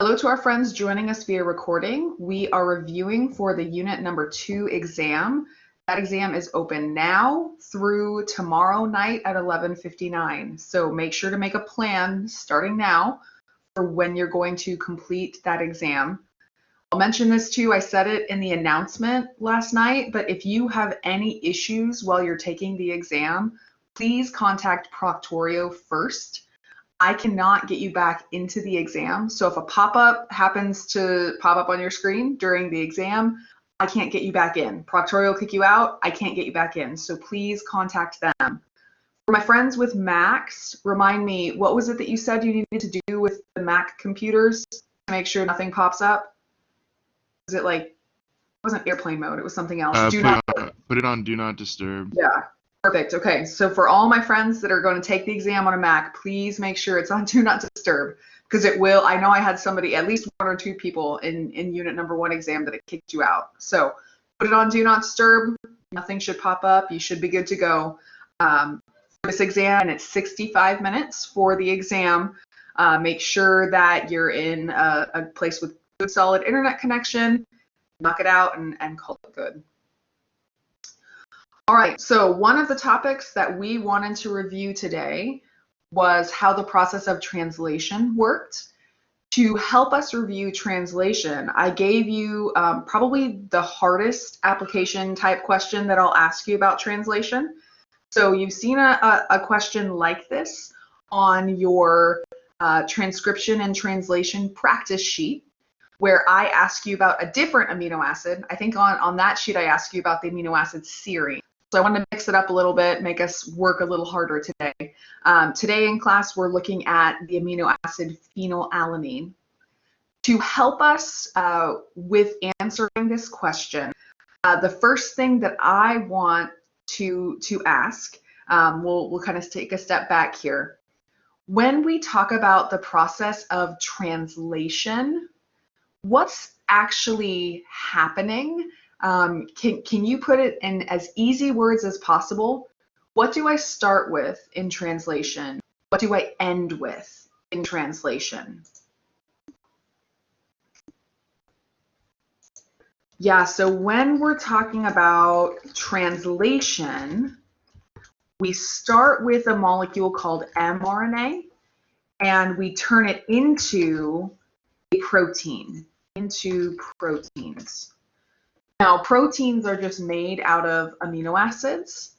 Hello to our friends joining us via recording. We are reviewing for the Unit number 2 exam. That exam is open now through tomorrow night at 11:59. So make sure to make a plan starting now for when you're going to complete that exam. I'll mention this too, I said it in the announcement last night, but if you have any issues while you're taking the exam, please contact Proctorio first. I cannot get you back into the exam. So if a pop-up happens to pop up on your screen during the exam, I can't get you back in. Proctorio will kick you out. I can't get you back in. So please contact them. For my friends with Macs, remind me, what was it that you said you needed to do with the Mac computers to make sure nothing pops up? Was it like, it wasn't airplane mode, it was something else. Put it on Do Not Disturb. Yeah. Perfect. Okay, so for all my friends that are going to take the exam on a Mac, please make sure it's on Do Not Disturb, because it will. I know I had somebody, at least 1 or 2 people in Unit number 1 exam that it kicked you out. So put it on Do Not Disturb. Nothing should pop up. You should be good to go. For this exam, and it's 65 minutes for the exam. Make sure that you're in a place with good, solid internet connection. Knock it out and call it good. All right, so one of the topics that we wanted to review today was how the process of translation worked. To help us review translation, I gave you probably the hardest application type question that I'll ask you about translation. So you've seen a question like this on your transcription and translation practice sheet, where I ask you about a different amino acid. I think on that sheet I asked you about the amino acid serine. So I wanted to mix it up a little bit, make us work a little harder today. Today in class, we're looking at the amino acid phenylalanine. To help us with answering this question, the first thing that I want to ask, we'll kind of take a step back here. When we talk about the process of translation, what's actually happening? Can you put it in as easy words as possible? What do I start with in translation? What do I end with in translation? Yeah, so when we're talking about translation, we start with a molecule called mRNA, and we turn it into a protein, into proteins. Now, proteins are just made out of amino acids.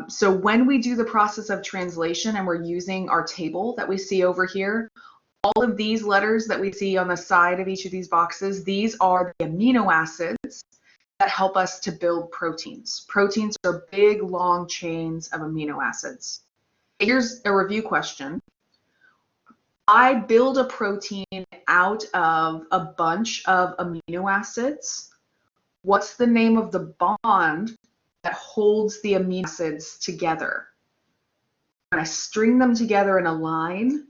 So when we do the process of translation and we're using our table that we see over here, all of these letters that we see on the side of each of these boxes, these are the amino acids that help us to build proteins. Proteins are big, long chains of amino acids. Here's a review question. I build a protein out of a bunch of amino acids. What's the name of the bond that holds the amino acids together? When I string them together in a line,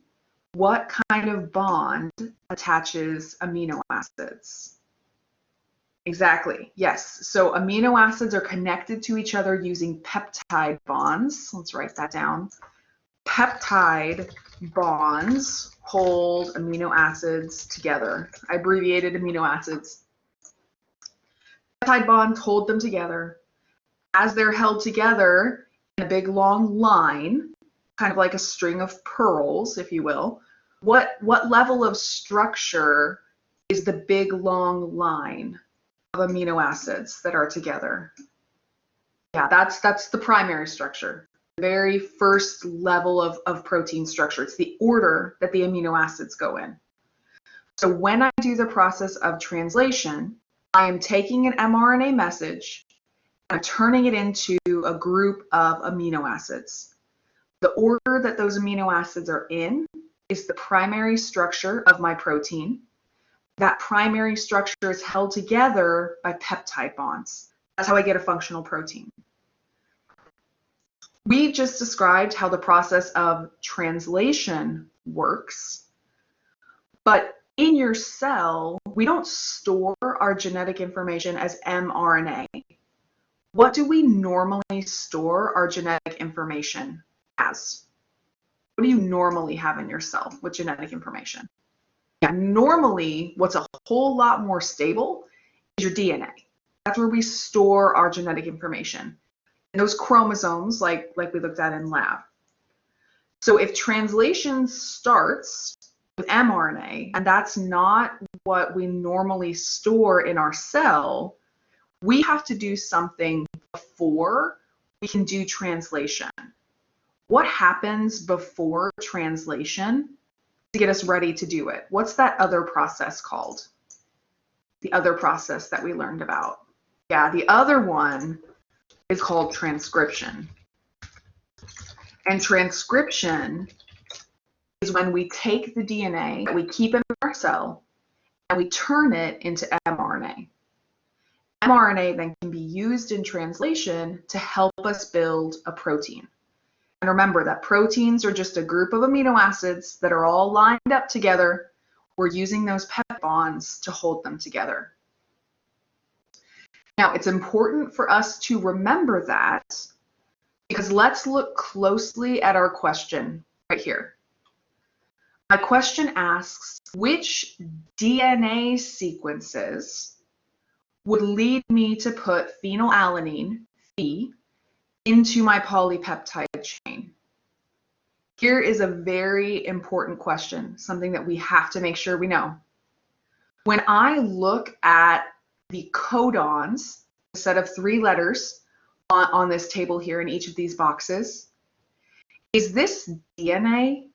what kind of bond attaches amino acids? Exactly, yes. So amino acids are connected to each other using peptide bonds. Let's write that down. Peptide bonds hold amino acids together. I abbreviated amino acids. Peptide bonds hold them together. As they're held together in a big long line, kind of like a string of pearls, if you will, what level of structure is the big long line of amino acids that are together? Yeah, that's the primary structure, the very first level of protein structure. It's the order that the amino acids go in. So when I do the process of translation, I am taking an mRNA message and I'm turning it into a group of amino acids. The order that those amino acids are in is the primary structure of my protein. That primary structure is held together by peptide bonds. That's how I get a functional protein. We just described how the process of translation works, but in your cell, we don't store our genetic information as mRNA. What do we normally store our genetic information as? What do you normally have in your cell with genetic information? Yeah, normally, what's a whole lot more stable is your DNA. That's where we store our genetic information. And those chromosomes, like we looked at in lab. So if translation starts with mRNA, and that's not what we normally store in our cell, we have to do something before we can do translation. What happens before translation to get us ready to do it? What's that other process called? The other process that we learned about. Yeah, the other one is called transcription. And transcription is when we take the DNA that we keep in our cell and we turn it into mRNA. mRNA then can be used in translation to help us build a protein. And remember that proteins are just a group of amino acids that are all lined up together. We're using those peptide bonds to hold them together. Now, it's important for us to remember that because let's look closely at our question right here. My question asks, which DNA sequences would lead me to put phenylalanine, Phe, into my polypeptide chain? Here is a very important question, something that we have to make sure we know. When I look at the codons, a set of 3 letters on this table here in each of these boxes, is this DNA?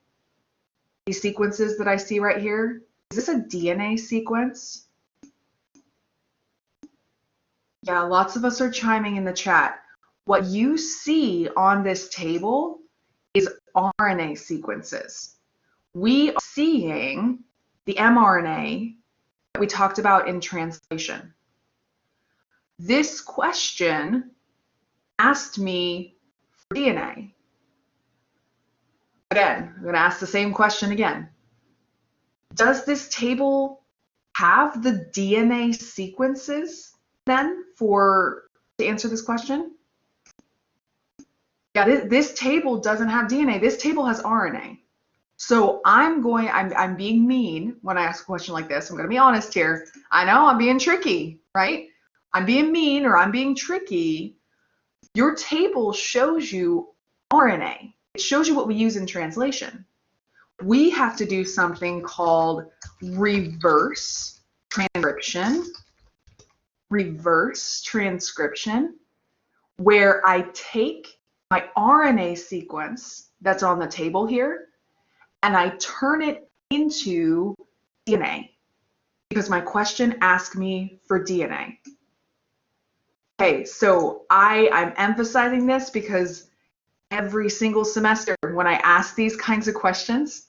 These sequences that I see right here, is this a DNA sequence? Yeah, lots of us are chiming in the chat. What you see on this table is RNA sequences. We are seeing the mRNA that we talked about in translation. This question asked me for DNA. Again, I'm going to ask the same question again. Does this table have the DNA sequences then to answer this question? Yeah, this table doesn't have DNA. This table has RNA. So I'm being mean when I ask a question like this. I'm going to be honest here. I know I'm being tricky, right? I'm being mean or I'm being tricky. Your table shows you RNA. It shows you what we use in translation. We have to do something called reverse transcription. Reverse transcription, where I take my RNA sequence that's on the table here and I turn it into DNA because my question asked me for DNA. Okay, so I'm emphasizing this because every single semester when I ask these kinds of questions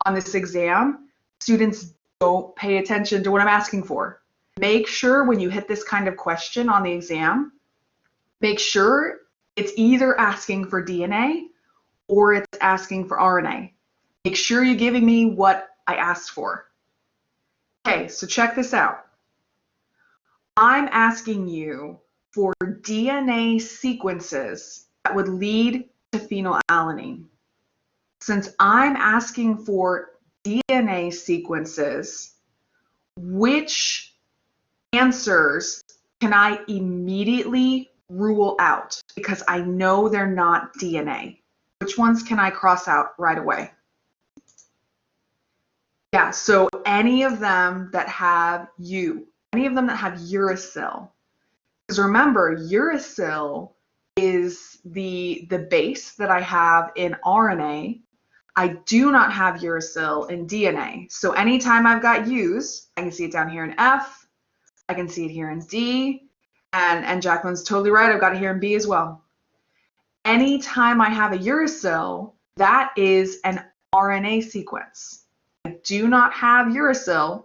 on this exam, students don't pay attention to what I'm asking for. Make sure when you hit this kind of question on the exam, make sure it's either asking for DNA or it's asking for RNA. Make sure you're giving me what I asked for. Okay, so check this out. I'm asking you for DNA sequences that would lead to phenylalanine. Since I'm asking for DNA sequences, which answers can I immediately rule out because I know they're not DNA? Which ones can I cross out right away? Yeah, so any of them that have U, any of them that have uracil. Because remember, uracil is the base that I have in RNA. I do not have uracil in DNA. So anytime I've got U's, I can see it down here in F, I can see it here in D, and Jacqueline's totally right, I've got it here in B as well. Anytime I have a uracil, that is an RNA sequence. I do not have uracil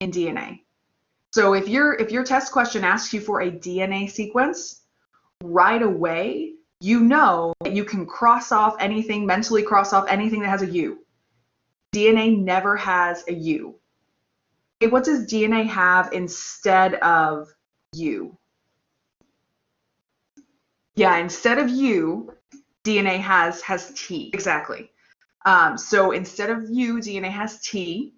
in DNA. So if your test question asks you for a DNA sequence, right away, you know that you can mentally cross off anything that has a U. DNA never has a U. Okay, what does DNA have instead of U? Yeah, instead of U, DNA has T. Exactly. So instead of U, DNA has T.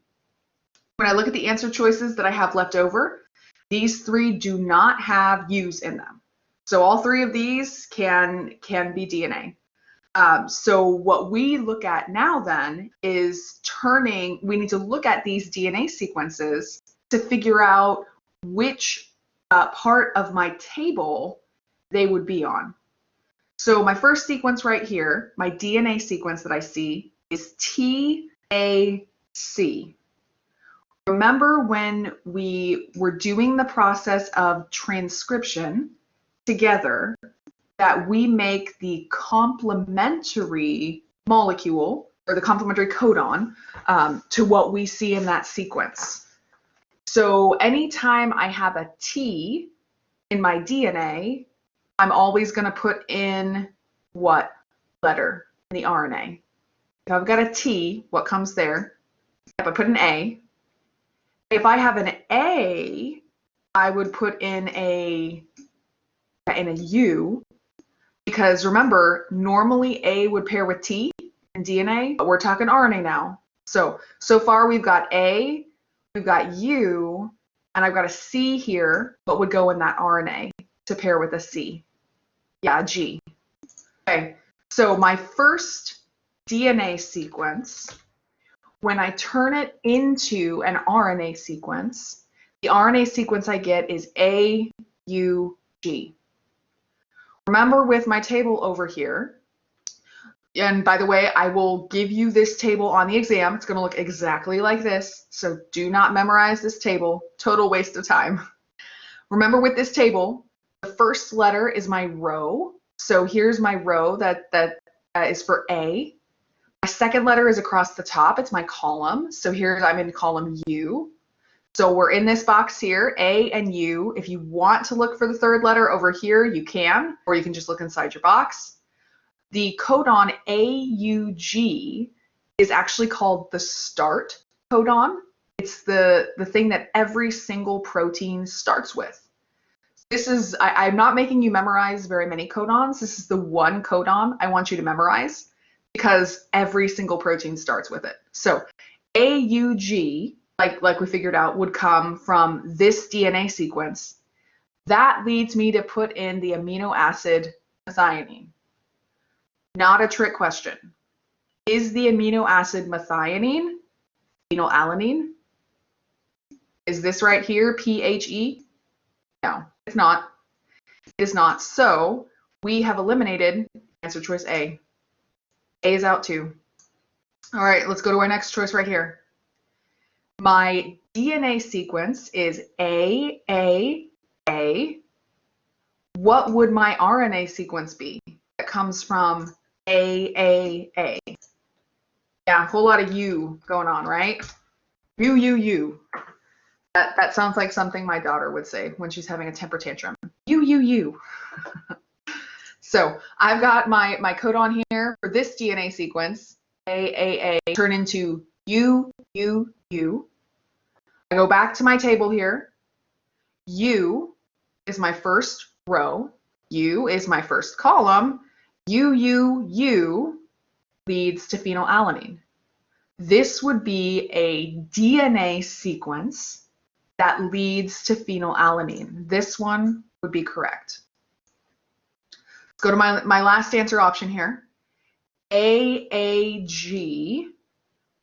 When I look at the answer choices that I have left over, these 3 do not have U's in them. So all 3 of these can be DNA. So what we look at now then is we need to look at these DNA sequences to figure out which part of my table they would be on. So my first sequence right here, my DNA sequence that I see is TAC. Remember when we were doing the process of transcription together that we make the complementary molecule or the complementary codon to what we see in that sequence. So anytime I have a T in my DNA, I'm always going to put in what letter in the RNA? If I've got a T, what comes there? If I put an A. If I have an A, I would put in a U, because remember, normally A would pair with T in DNA, but we're talking RNA now. So far we've got A, we've got U, and I've got a C here. What would go in that RNA to pair with a C? Yeah, G. Okay, so my first DNA sequence, when I turn it into an RNA sequence, the RNA sequence I get is AUG. Remember with my table over here, and by the way, I will give you this table on the exam. It's going to look exactly like this, so do not memorize this table. Total waste of time. Remember with this table, the first letter is my row. So here's my row that is for A. My second letter is across the top. It's my column. So here I'm in column U. So we're in this box here, A and U. If you want to look for the third letter over here, you can, or you can just look inside your box. The codon AUG is actually called the start codon. It's the thing that every single protein starts with. This is, I'm not making you memorize very many codons. This is the one codon I want you to memorize because every single protein starts with it. So AUG, like we figured out, would come from this DNA sequence. That leads me to put in the amino acid methionine. Not a trick question. Is the amino acid methionine phenylalanine? Is this right here, PHE? No, it's not. It is not. So we have eliminated answer choice A. A is out too. All right, let's go to our next choice right here. My DNA sequence is AAA. What would my RNA sequence be that comes from AAA? Yeah, a whole lot of U going on, right? U. That sounds like something my daughter would say when she's having a temper tantrum. U. So I've got my codon here for this DNA sequence, AAA, turn into U. I go back to my table here. U is my first row. U is my first column. U leads to phenylalanine. This would be a DNA sequence that leads to phenylalanine. This one would be correct. Let's go to my last answer option here. AAG.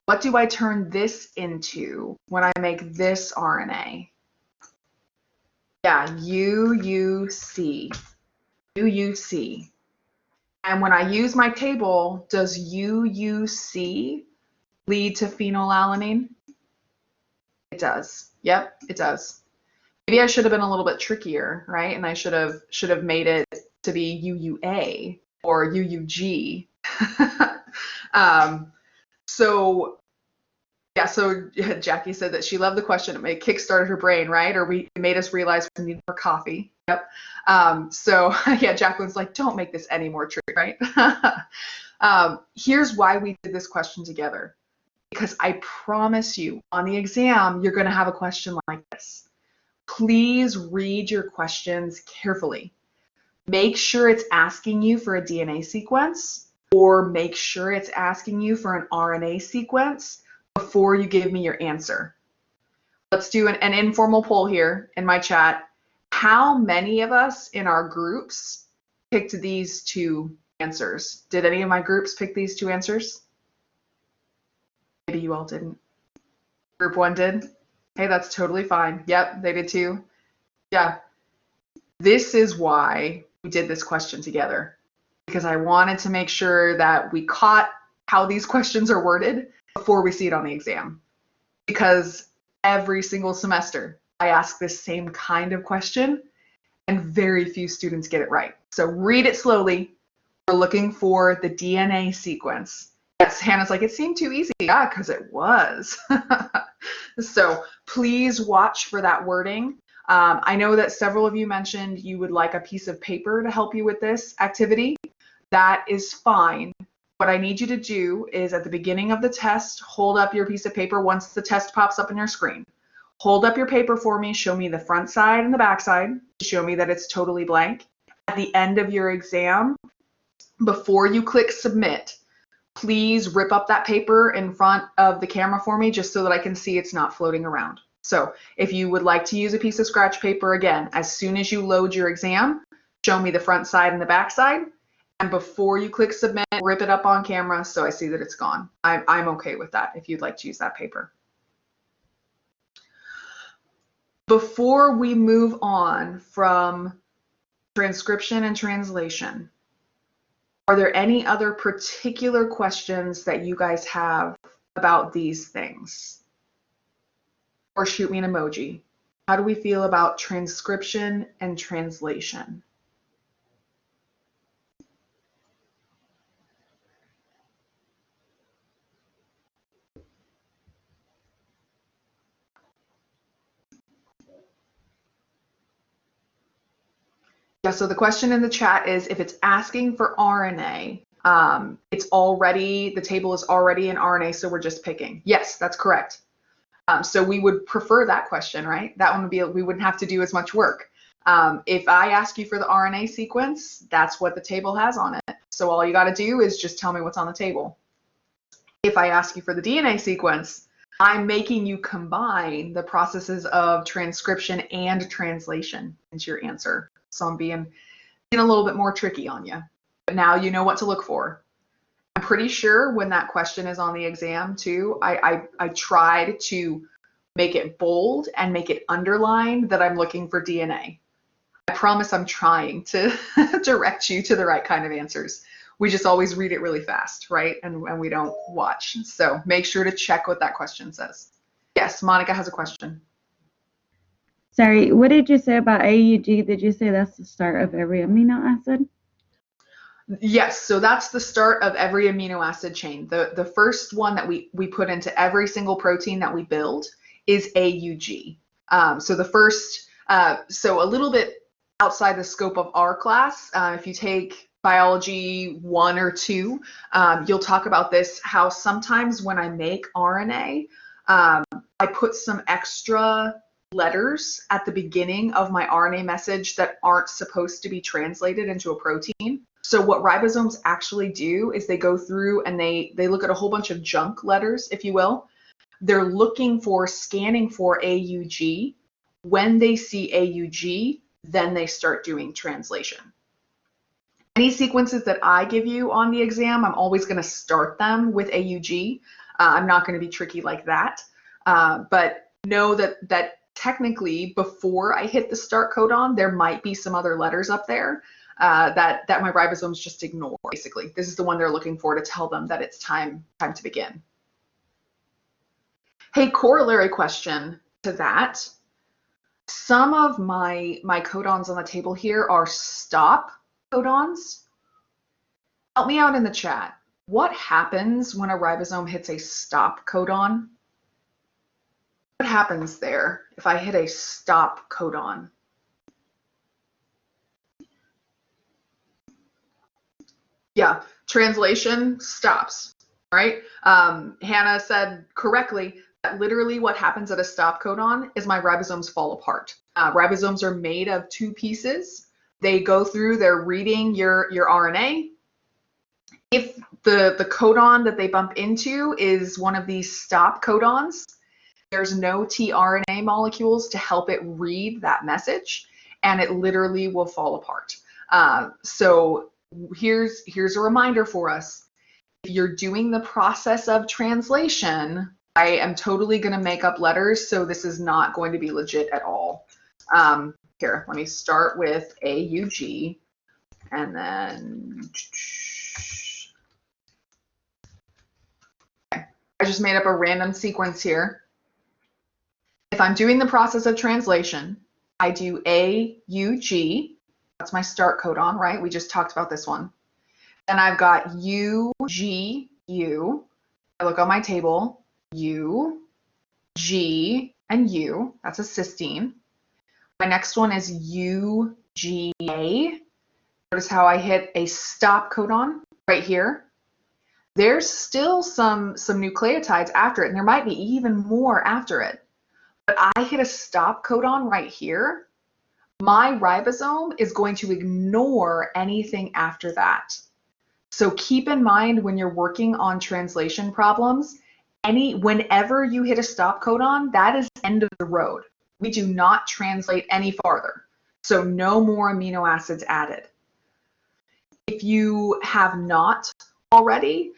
What do I turn this into when I make this RNA? Yeah, UUC. UUC. And when I use my table, does UUC lead to phenylalanine? It does. Yep, it does. Maybe I should have been a little bit trickier, right? And I should have made it to be UUA or UUG. So Jackie said that she loved the question. It kickstarted her brain, right? Or we made us realize we need more coffee. Yep. Jacqueline's like, don't make this any more tricky, right? Here's why we did this question together. Because I promise you, on the exam, you're going to have a question like this. Please read your questions carefully. Make sure it's asking you for a DNA sequence, or make sure it's asking you for an RNA sequence before you give me your answer. Let's do an informal poll here in my chat. How many of us in our groups picked these two answers? Did any of my groups pick these two answers? Maybe you all didn't. Group 1 did? Hey, that's totally fine. Yep, they did too. Yeah. This is why we did this question together, because I wanted to make sure that we caught how these questions are worded before we see it on the exam. Because every single semester I ask this same kind of question and very few students get it right. So read it slowly. We're looking for the DNA sequence. Yes, Hannah's like, it seemed too easy. Yeah, because it was. So please watch for that wording. I know that several of you mentioned you would like a piece of paper to help you with this activity. That is fine. What I need you to do is at the beginning of the test, hold up your piece of paper once the test pops up on your screen. Hold up your paper for me, show me the front side and the back side, show me that it's totally blank. At the end of your exam, before you click submit, please rip up that paper in front of the camera for me just so that I can see it's not floating around. So if you would like to use a piece of scratch paper, again, as soon as you load your exam, show me the front side and the back side. And before you click submit, rip it up on camera so I see that it's gone. I'm okay with that if you'd like to use that paper. Before we move on from transcription and translation, are there any other particular questions that you guys have about these things? Or shoot me an emoji. How do we feel about transcription and translation? Yeah, so the question in the chat is if it's asking for RNA, the table is already in RNA, so we're just picking. Yes, that's correct. So we would prefer that question, right? That one would be, we wouldn't have to do as much work. If I ask you for the RNA sequence, that's what the table has on it. So all you got to do is just tell me what's on the table. If I ask you for the DNA sequence, I'm making you combine the processes of transcription and translation into your answer. So I'm being a little bit more tricky on you. But now you know what to look for. I'm pretty sure when that question is on the exam too, I tried to make it bold and make it underlined that I'm looking for DNA. I promise I'm trying to direct you to the right kind of answers. We just always read it really fast, right? And we don't watch. So make sure to check what that question says. Yes, Monica has a question. Sorry, what did you say about AUG? Did you say that's the start of every amino acid? Yes, so that's the start of every amino acid chain. The first one that we put into every single protein that we build is AUG. So the first, so a little bit outside the scope of our class, if you take biology 1 or 2, you'll talk about this, how sometimes when I make RNA, I put some extra letters at the beginning of my RNA message that aren't supposed to be translated into a protein. So what ribosomes actually do is they go through and they look at a whole bunch of junk letters, if you will. They're scanning for AUG. When they see AUG, then they start doing translation. Any sequences that I give you on the exam, I'm always going to start them with AUG. I'm not going to be tricky like that. But know that technically before I hit the start codon, there might be some other letters up there that my ribosomes just ignore, basically. This is the one they're looking for to tell them that it's time to begin. Hey, corollary question to that. Some of my codons on the table here are stop codons. Help me out in the chat. What happens when a ribosome hits a stop codon? What happens there if I hit a stop codon? Yeah, translation stops, right? Hannah said correctly that literally what happens at a stop codon is my ribosomes fall apart. Ribosomes are made of 2 pieces. They go through, they're reading your RNA. If the codon that they bump into is one of these stop codons, there's no tRNA molecules to help it read that message, and it literally will fall apart. So here's a reminder for us. If you're doing the process of translation, I am totally going to make up letters, so this is not going to be legit at all. Here, let me start with AUG, and then okay. I just made up a random sequence here. If I'm doing the process of translation, I do AUG. That's my start codon, right? We just talked about this one. Then I've got UGU. I look on my table, U, G, and U. That's a cysteine. My next one is UGA. Notice how I hit a stop codon right here. There's still some nucleotides after it, and there might be even more after it. But I hit a stop codon right here. My ribosome is going to ignore anything after that. So keep in mind when you're working on translation problems, whenever you hit a stop codon, that is the end of the road. We do not translate any farther. So no more amino acids added. If you have not already,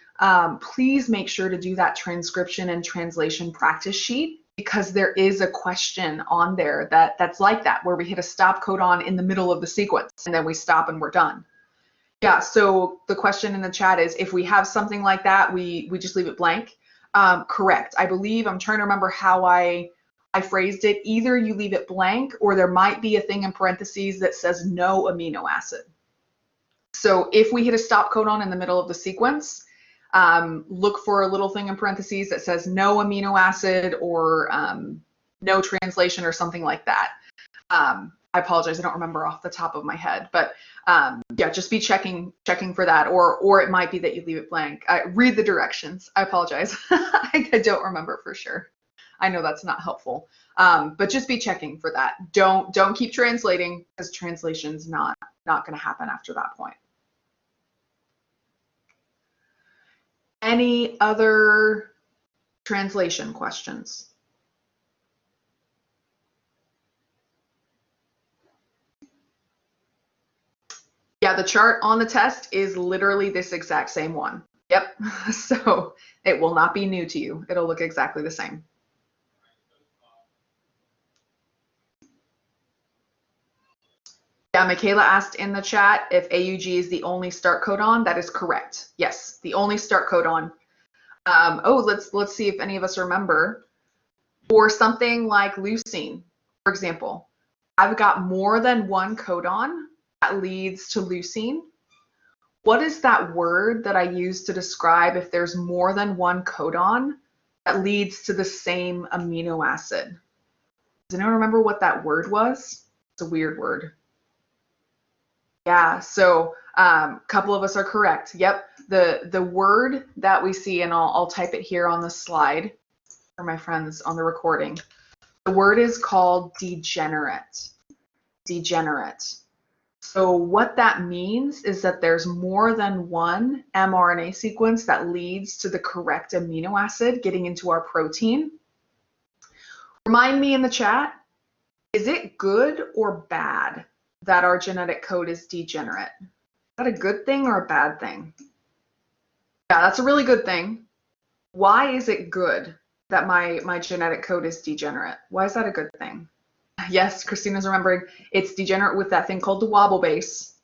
please make sure to do that transcription and translation practice sheet, because there is a question on there that's like that, where we hit a stop codon in the middle of the sequence and then we stop and we're done. Yeah, so the question in the chat is, if we have something like that, we just leave it blank. Correct. I believe, I'm trying to remember how I phrased it. Either you leave it blank, or there might be a thing in parentheses that says no amino acid. So if we hit a stop codon in the middle of the sequence, look for a little thing in parentheses that says no amino acid, or no translation, or something like that. I apologize, I don't remember off the top of my head, but yeah, just be checking for that, or it might be that you leave it blank. Read the directions. I apologize. I don't remember for sure. I know that's not helpful, but just be checking for that. Don't keep translating, because translation's not going to happen after that point. Any other translation questions? Yeah, the chart on the test is literally this exact same one. Yep, so it will not be new to you. It'll look exactly the same. Yeah, Michaela asked in the chat if AUG is the only start codon. That is correct. Yes, the only start codon. Oh, let's see if any of us remember. For something like leucine, for example, I've got more than one codon that leads to leucine. What is that word that I use to describe if there's more than one codon that leads to the same amino acid? Does anyone remember what that word was? It's a weird word. Yeah, so a couple of us are correct. Yep, the word that we see, and I'll type it here on the slide for my friends on the recording. The word is called degenerate. Degenerate. So what that means is that there's more than one mRNA sequence that leads to the correct amino acid getting into our protein. Remind me in the chat, is it good or bad that our genetic code is degenerate? Is that a good thing or a bad thing? Yeah, that's a really good thing. Why is it good that my genetic code is degenerate? Why is that a good thing? Yes, Christina's remembering. It's degenerate with that thing called the wobble base.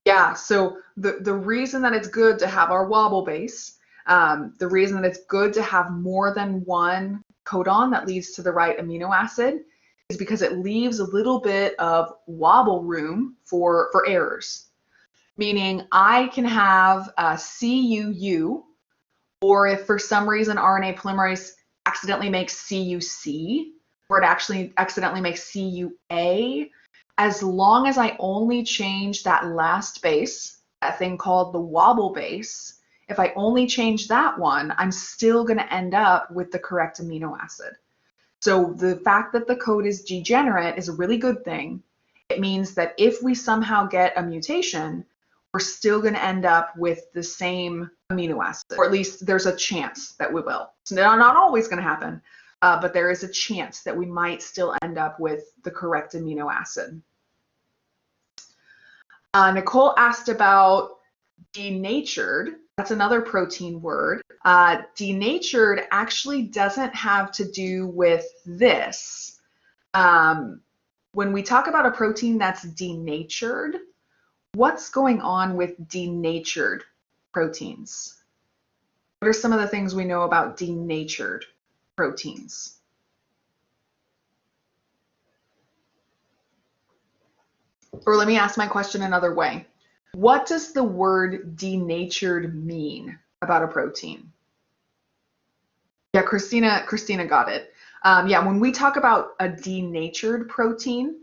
Yeah, so the reason that it's good to have our wobble base, the reason that it's good to have more than one codon that leads to the right amino acid, is because it leaves a little bit of wobble room for errors. Meaning I can have a CUU, or if for some reason RNA polymerase accidentally makes CUC, or it actually accidentally makes CUA, as long as I only change that last base, that thing called the wobble base, if I only change that one, I'm still going to end up with the correct amino acid. So the fact that the code is degenerate is a really good thing. It means that if we somehow get a mutation, we're still going to end up with the same amino acid, or at least there's a chance that we will. It's not always going to happen, but there is a chance that we might still end up with the correct amino acid. Nicole asked about denatured. That's another protein word. Denatured actually doesn't have to do with this. When we talk about a protein that's denatured, what's going on with denatured proteins? What are some of the things we know about denatured proteins? Or let me ask my question another way. What does the word denatured mean about a protein? Yeah, Christina got it. Yeah, when we talk about a denatured protein,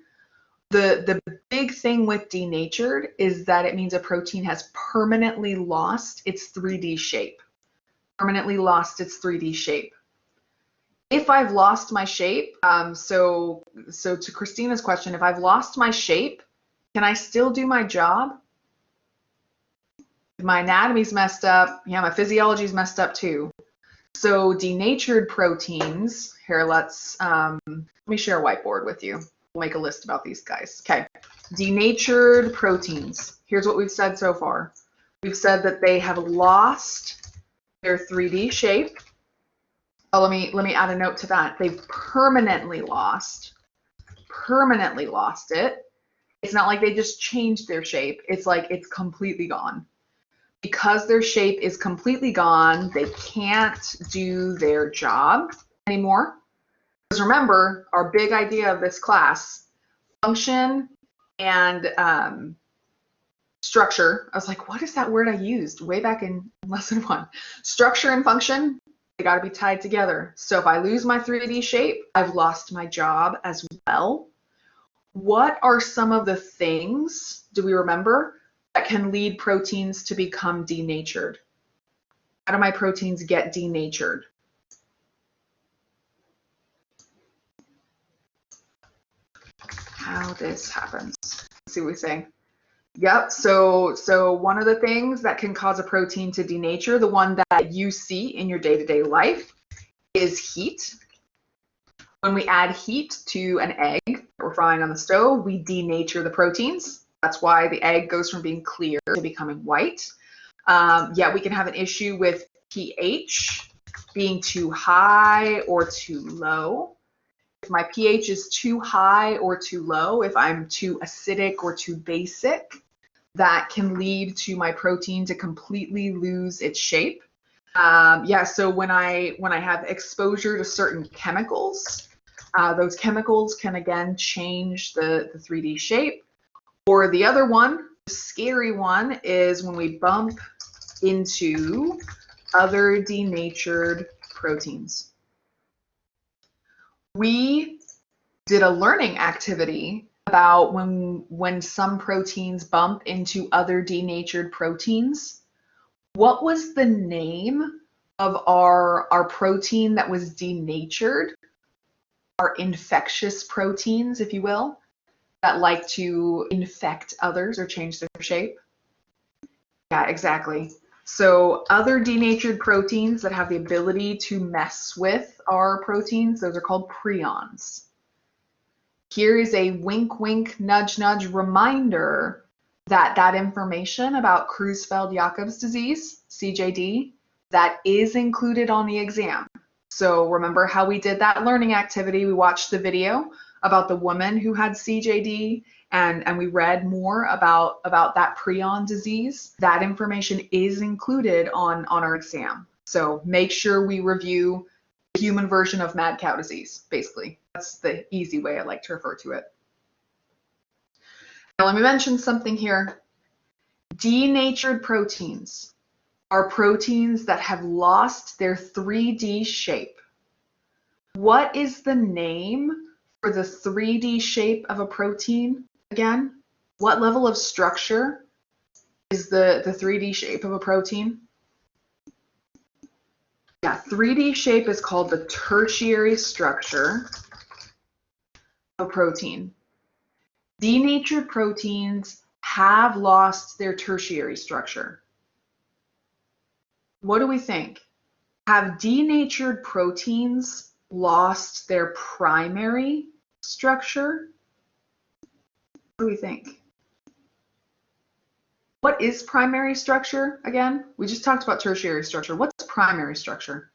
the big thing with denatured is that it means a protein has permanently lost its 3D shape. Permanently lost its 3D shape. If I've lost my shape, so to Christina's question, if I've lost my shape, can I still do my job? If my anatomy's messed up, yeah, my physiology's messed up too. So denatured proteins, here let me share a whiteboard with you. We'll make a list about these guys. Okay, denatured proteins. Here's what we've said so far. We've said that they have lost their 3D shape. Oh, let me add a note to that. They've permanently lost it. It's not like they just changed their shape. It's like it's completely gone. Because their shape is completely gone, they can't do their job anymore. Because remember, our big idea of this class, function and structure. I was like, what is that word I used way back in lesson 1? Structure and function, they got to be tied together. So if I lose my 3D shape, I've lost my job as well. What are some of the things, do we remember, that can lead proteins to become denatured? How do my proteins get denatured? How this happens. Let's see what we say. Yep, so one of the things that can cause a protein to denature, the one that you see in your day-to-day life, is heat. When we add heat to an egg that we're frying on the stove, we denature the proteins. That's why the egg goes from being clear to becoming white. Yeah, we can have an issue with pH being too high or too low. If my pH is too high or too low, if I'm too acidic or too basic, that can lead to my protein to completely lose its shape. Yeah, so when I have exposure to certain chemicals, those chemicals can again change the 3D shape. Or the other one, the scary one, is when we bump into other denatured proteins. We did a learning activity about when some proteins bump into other denatured proteins. What was the name of our protein that was denatured? Our infectious proteins, if you will, that like to infect others or change their shape? Yeah, exactly. So other denatured proteins that have the ability to mess with our proteins, those are called prions. Here is a wink, wink, nudge, nudge reminder that that information about Creutzfeldt-Jakob's disease, CJD, that is included on the exam. So remember how we did that learning activity? We watched the video about the woman who had CJD and we read more about that prion disease. That information is included on our exam. So make sure we review the human version of mad cow disease, basically. That's the easy way I like to refer to it. Now let me mention something here. Denatured proteins are proteins that have lost their 3D shape. What is the name for the 3D shape of a protein again? What level of structure is the 3D shape of a protein? Yeah, 3D shape is called the tertiary structure of a protein. Denatured proteins have lost their tertiary structure. What do we think? Have denatured proteins lost their primary structure? What do we think? What is primary structure again? We just talked about tertiary structure. What's primary structure?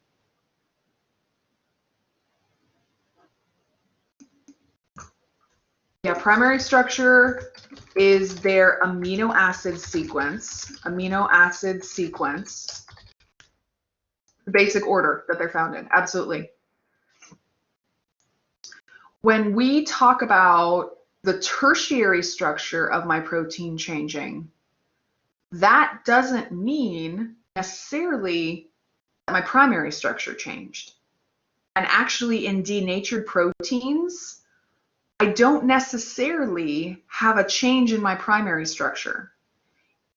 Yeah, primary structure is their amino acid sequence. Amino acid sequence. The basic order that they're found in. Absolutely. When we talk about the tertiary structure of my protein changing, that doesn't mean necessarily that my primary structure changed. And actually in denatured proteins, I don't necessarily have a change in my primary structure.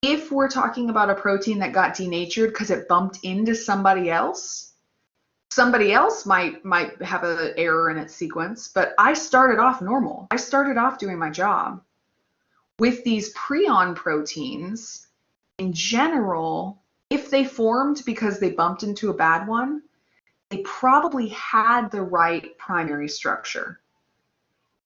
If we're talking about a protein that got denatured because it bumped into somebody else might have an error in its sequence, but I started off normal. I started off doing my job. With these prion proteins, in general, if they formed because they bumped into a bad one, they probably had the right primary structure.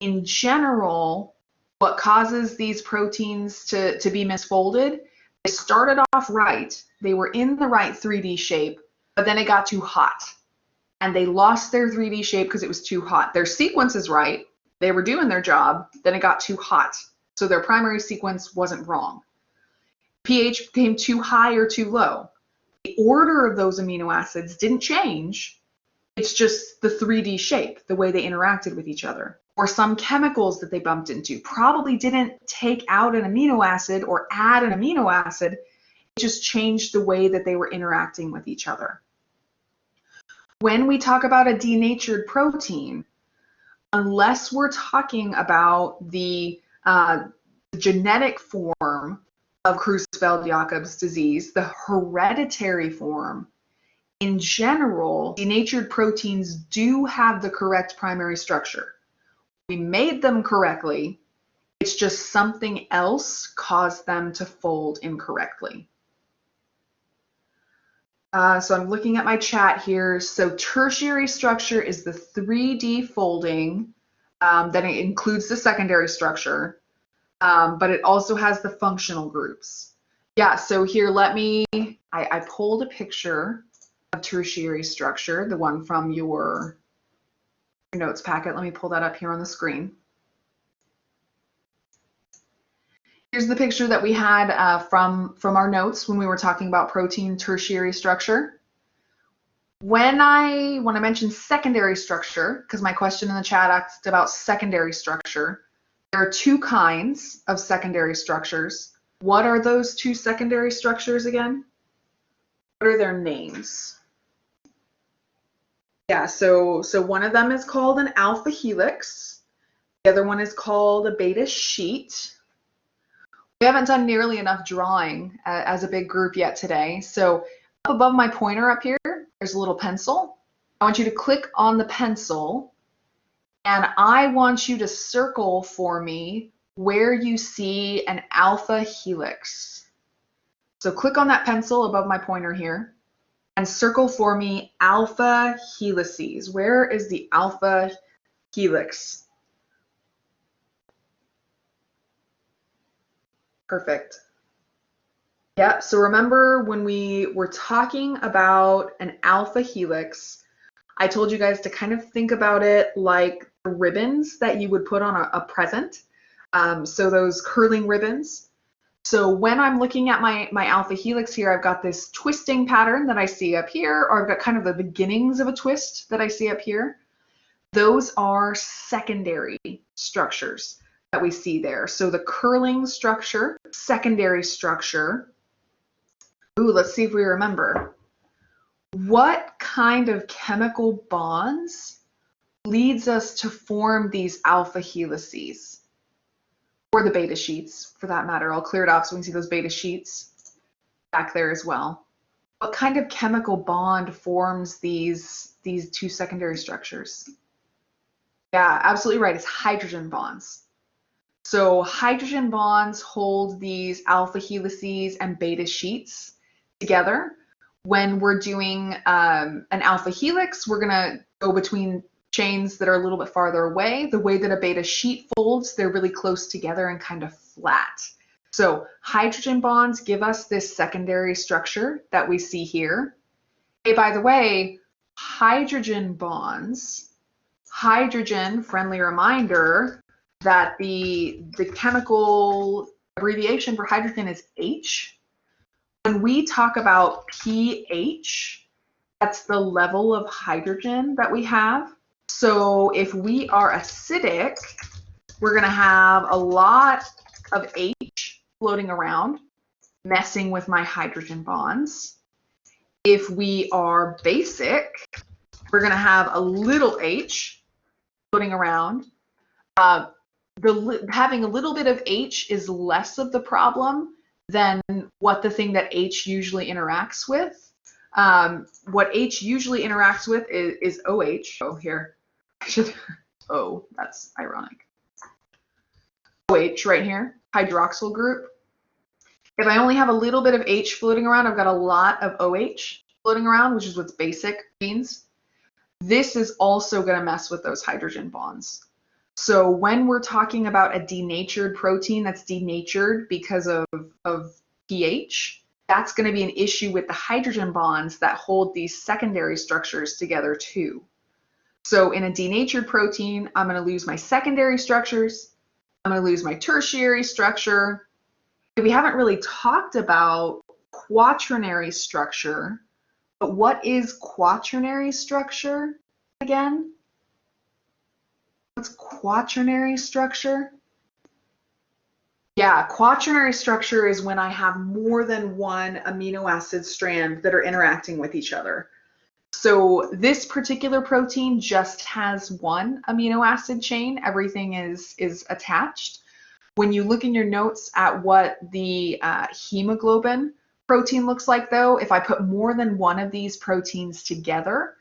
In general, what causes these proteins to be misfolded, they started off right, they were in the right 3D shape, but then it got too hot. And they lost their 3D shape because it was too hot. Their sequence is right, they were doing their job, then it got too hot. So their primary sequence wasn't wrong. pH became too high or too low. The order of those amino acids didn't change. It's just the 3D shape, the way they interacted with each other. Or some chemicals that they bumped into probably didn't take out an amino acid or add an amino acid. It just changed the way that they were interacting with each other. When we talk about a denatured protein, unless we're talking about the genetic form of Creutzfeldt-Jakob's disease, the hereditary form, in general, denatured proteins do have the correct primary structure. We made them correctly, it's just something else caused them to fold incorrectly. So I'm looking at my chat here. So tertiary structure is the 3D folding that includes the secondary structure, but it also has the functional groups. Yeah, so here I pulled a picture of tertiary structure, the one from your notes packet. Let me pull that up here on the screen. Here's the picture that we had from our notes when we were talking about protein tertiary structure. When I mentioned secondary structure, because my question in the chat asked about secondary structure, there are two kinds of secondary structures. What are those two secondary structures again? What are their names? Yeah, so one of them is called an alpha helix. The other one is called a beta sheet. We haven't done nearly enough drawing as a big group yet today. So up above my pointer up here, there's a little pencil. I want you to click on the pencil, and I want you to circle for me where you see an alpha helix. So click on that pencil above my pointer here and circle for me alpha helices. Where is the alpha helix? Perfect. Yeah, so remember when we were talking about an alpha helix, I told you guys to kind of think about it like the ribbons that you would put on a present. So those curling ribbons. So when I'm looking at my alpha helix here, I've got this twisting pattern that I see up here, or I've got kind of the beginnings of a twist that I see up here. Those are secondary structures that we see there. So the curling structure, secondary structure. Ooh, let's see if we remember. What kind of chemical bonds leads us to form these alpha helices? Or the beta sheets, for that matter. I'll clear it off so we can see those beta sheets back there as well. What kind of chemical bond forms these two secondary structures? Yeah, absolutely right. It's hydrogen bonds. So hydrogen bonds hold these alpha helices and beta sheets together. When we're doing an alpha helix, we're going to go between chains that are a little bit farther away. The way that a beta sheet folds, they're really close together and kind of flat. So hydrogen bonds give us this secondary structure that we see here. Hey, by the way, hydrogen bonds, hydrogen, friendly reminder that the chemical abbreviation for hydrogen is H. When we talk about pH, that's the level of hydrogen that we have. So if we are acidic, we're going to have a lot of H floating around, messing with my hydrogen bonds. If we are basic, we're going to have a little H floating around. Having a little bit of H is less of the problem than what the thing that H usually interacts with. What H usually interacts with is OH. Oh, here. Oh, that's ironic. OH right here, hydroxyl group. If I only have a little bit of H floating around, I've got a lot of OH floating around, which is what basic means. This is also going to mess with those hydrogen bonds. So when we're talking about a denatured protein that's denatured because of pH, that's going to be an issue with the hydrogen bonds that hold these secondary structures together too. So in a denatured protein, I'm going to lose my secondary structures. I'm going to lose my tertiary structure. We haven't really talked about quaternary structure, but what is quaternary structure again? What's quaternary structure? Yeah, quaternary structure is when I have more than one amino acid strand that are interacting with each other. So this particular protein just has one amino acid chain. Everything is attached. When you look in your notes at what the hemoglobin protein looks like, though, if I put more than one of these proteins together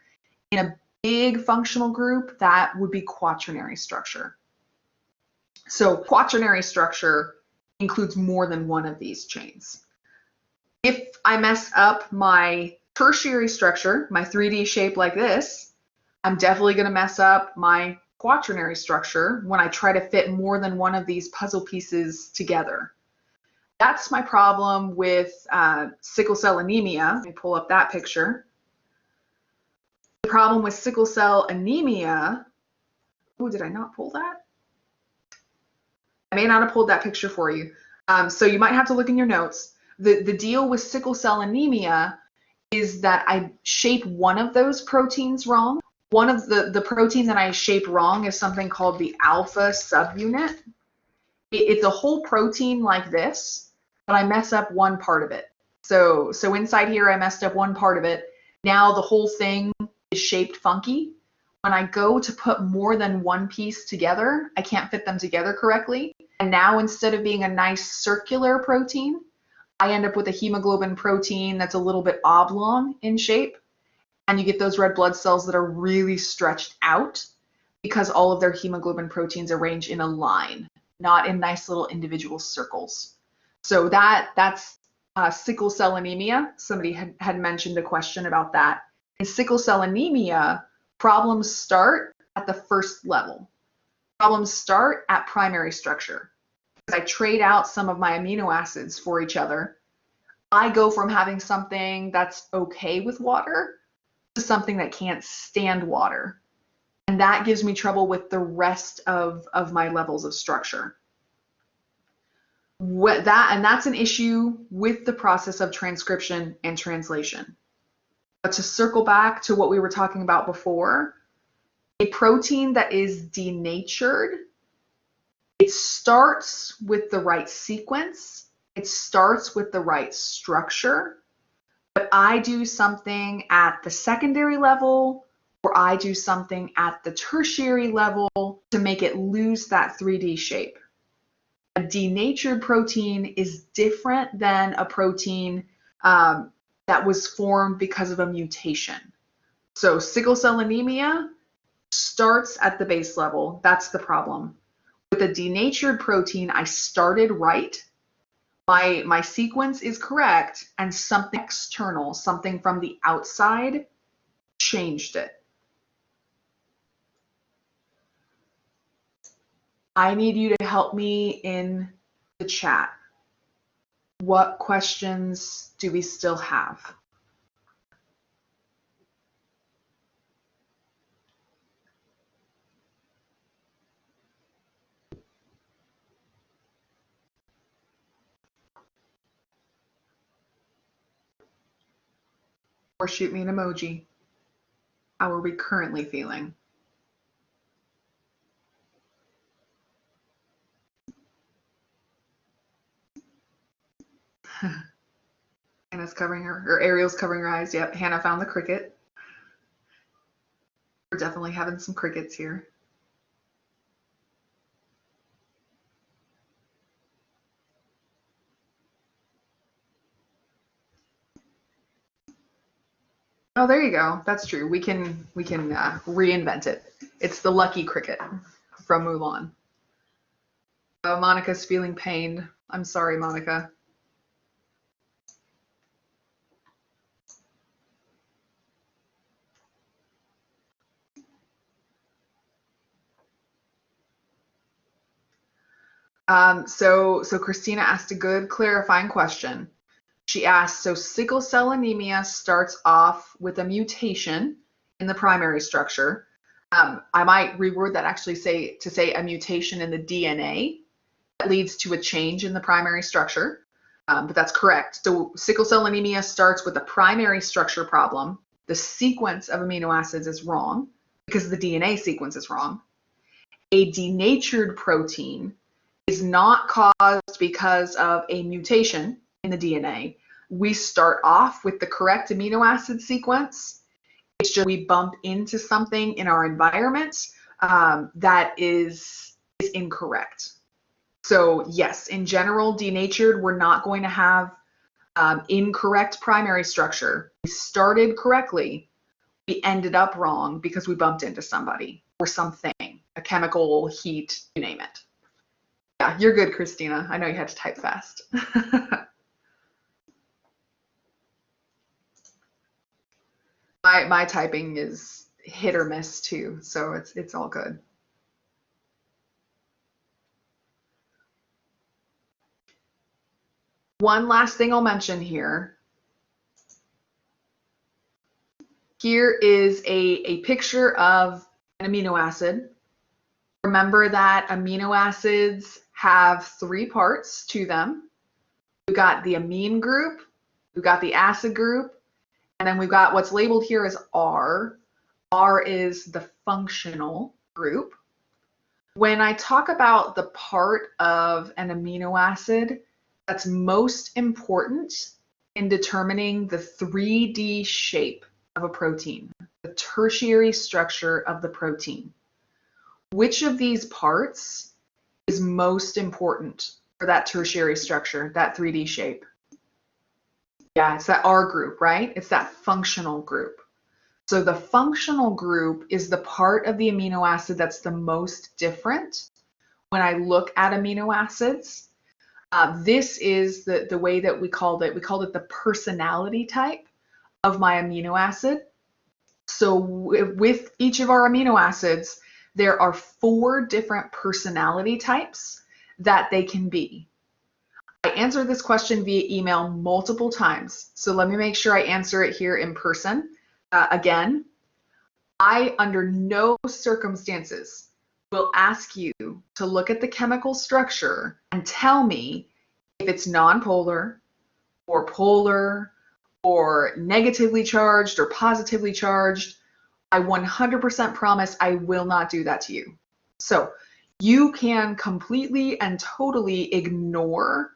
in a big functional group, that would be quaternary structure. So quaternary structure includes more than one of these chains. If I mess up my tertiary structure, my 3D shape like this, I'm definitely going to mess up my quaternary structure when I try to fit more than one of these puzzle pieces together. That's my problem with sickle cell anemia. Let me pull up that picture. The problem with sickle cell anemia, oh, did I not pull that? I may not have pulled that picture for you. So you might have to look in your notes. The deal with sickle cell anemia is that I shape one of those proteins wrong. One of the protein that I shape wrong is something called the alpha subunit. It's a whole protein like this, but I mess up one part of it. So inside here, I messed up one part of it. Now the whole thing is shaped funky. When I go to put more than one piece together, I can't fit them together correctly. And now instead of being a nice circular protein, I end up with a hemoglobin protein that's a little bit oblong in shape. And you get those red blood cells that are really stretched out because all of their hemoglobin proteins arrange in a line, not in nice little individual circles. So that's sickle cell anemia. Somebody had mentioned a question about that. In sickle cell anemia, problems start at the first level. Problems start at primary structure. As I trade out some of my amino acids for each other, I go from having something that's okay with water to something that can't stand water. And that gives me trouble with the rest of my levels of structure. That's an issue with the process of transcription and translation. But to circle back to what we were talking about before, a protein that is denatured, it starts with the right sequence, it starts with the right structure, but I do something at the secondary level or I do something at the tertiary level to make it lose that 3D shape. A denatured protein is different than a protein that was formed because of a mutation. So sickle cell anemia starts at the base level. That's the problem. With a denatured protein, I started right, my sequence is correct and something external, something from the outside, changed it. I need you to help me in the chat. What questions do we still have? Or shoot me an emoji. How are we currently feeling? Hannah's covering or Ariel's covering her eyes. Yep, Hannah found the cricket. We're definitely having some crickets here. Oh, there you go. That's true. We can reinvent it. It's the lucky cricket from Mulan. Oh, Monica's feeling pain. I'm sorry, Monica. So Christina asked a good clarifying question. She asked, so sickle cell anemia starts off with a mutation in the primary structure. I might reword that actually to say a mutation in the DNA that leads to a change in the primary structure. But that's correct. So sickle cell anemia starts with a primary structure problem. The sequence of amino acids is wrong because the DNA sequence is wrong. A denatured protein is not caused because of a mutation in the DNA. We start off with the correct amino acid sequence. It's just we bump into something in our environment that is incorrect. So yes, in general, denatured, we're not going to have incorrect primary structure. We started correctly. We ended up wrong because we bumped into somebody or something, a chemical, heat, you name it. Yeah, you're good, Christina. I know you had to type fast. My typing is hit or miss too, so it's all good. One last thing I'll mention here. Here is a picture of an amino acid. Remember that amino acids have 3 parts to them. We've got the amine group, we've got the acid group, and then we've got what's labeled here as R. R is the functional group. When I talk about the part of an amino acid that's most important in determining the 3D shape of a protein, the tertiary structure of the protein, which of these parts is most important for that tertiary structure, that 3D shape? Yeah, it's that R group, right? It's that functional group. So the functional group is the part of the amino acid that's the most different when I look at amino acids. This is the way that we called it. We called it the personality type of my amino acid. So with each of our amino acids, there are 4 different personality types that they can be. I answered this question via email multiple times, so let me make sure I answer it here in person. Again, I, under no circumstances, will ask you to look at the chemical structure and tell me if it's nonpolar or polar or negatively charged or positively charged. I 100% promise I will not do that to you. So you can completely and totally ignore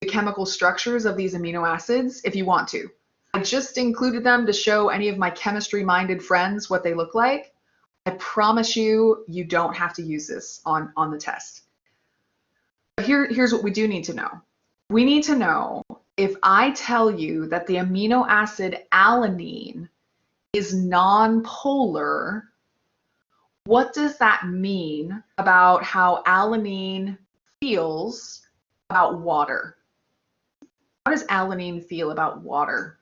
the chemical structures of these amino acids if you want to. I just included them to show any of my chemistry-minded friends what they look like. I promise you, you don't have to use this on the test. But here's what we do need to know. We need to know if I tell you that the amino acid alanine is nonpolar, what does that mean about how alanine feels about water? How does alanine feel about water?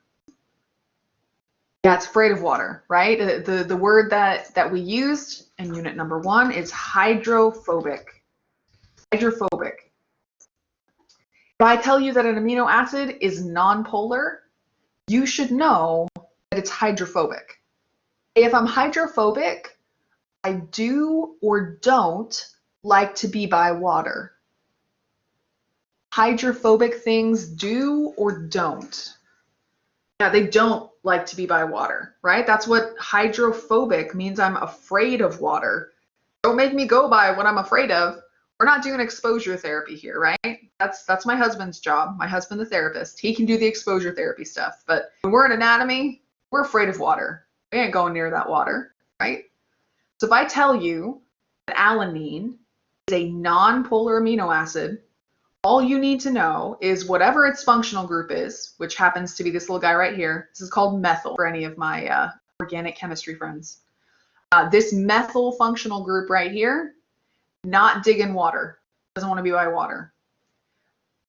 Yeah, it's afraid of water, right? The word that we used in unit number 1 is hydrophobic. Hydrophobic. If I tell you that an amino acid is nonpolar, you should know that it's hydrophobic. If I'm hydrophobic, I do or don't like to be by water. Hydrophobic things do or don't. Yeah, they don't like to be by water, right? That's what hydrophobic means. I'm afraid of water. Don't make me go by what I'm afraid of. We're not doing exposure therapy here, right? That's my husband's job. My husband, the therapist, he can do the exposure therapy stuff. But when we're in anatomy, we're afraid of water. We ain't going near that water, right? So if I tell you that alanine is a non-polar amino acid, all you need to know is whatever its functional group is, which happens to be this little guy right here. This is called methyl for any of my organic chemistry friends. This methyl functional group right here, not digging water, doesn't want to be by water.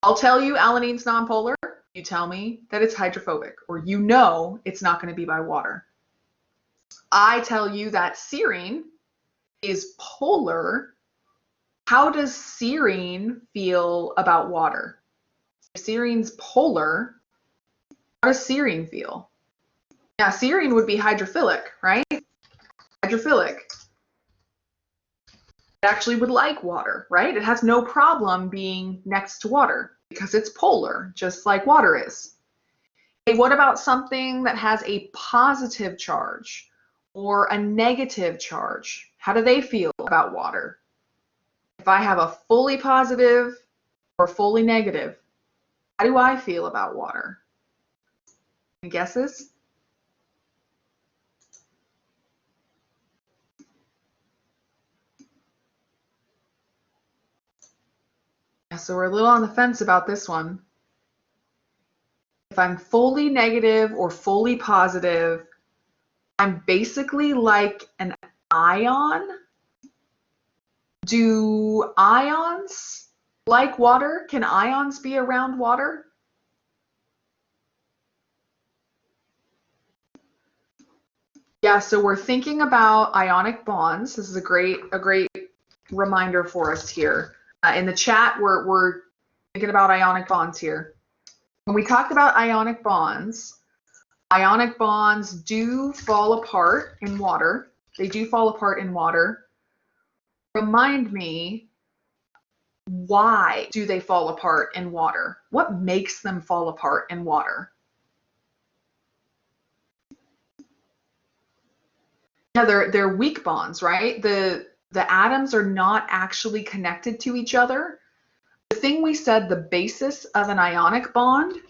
I'll tell you alanine's nonpolar. You tell me that it's hydrophobic, or you know it's not going to be by water. I tell you that serine is polar. How does serine feel about water? If serine's polar, how does serine feel? Yeah, serine would be hydrophilic, right? Hydrophilic. It actually would like water, right? It has no problem being next to water because it's polar, just like water is. Hey, what about something that has a positive charge or a negative charge? How do they feel about water? If I have a fully positive or fully negative, how do I feel about water? Any guesses? Yeah, so we're a little on the fence about this one. If I'm fully negative or fully positive, I'm basically like an ion. Do ions like water? Can ions be around water? Yeah, so we're thinking about ionic bonds. This is a great reminder for us here. In the chat, we're thinking about ionic bonds here. When we talked about ionic bonds do fall apart in water. They do fall apart in water. Remind me, why do they fall apart in water? What makes them fall apart in water? Yeah, they're weak bonds, right? The atoms are not actually connected to each other. The thing we said, the basis of an ionic bond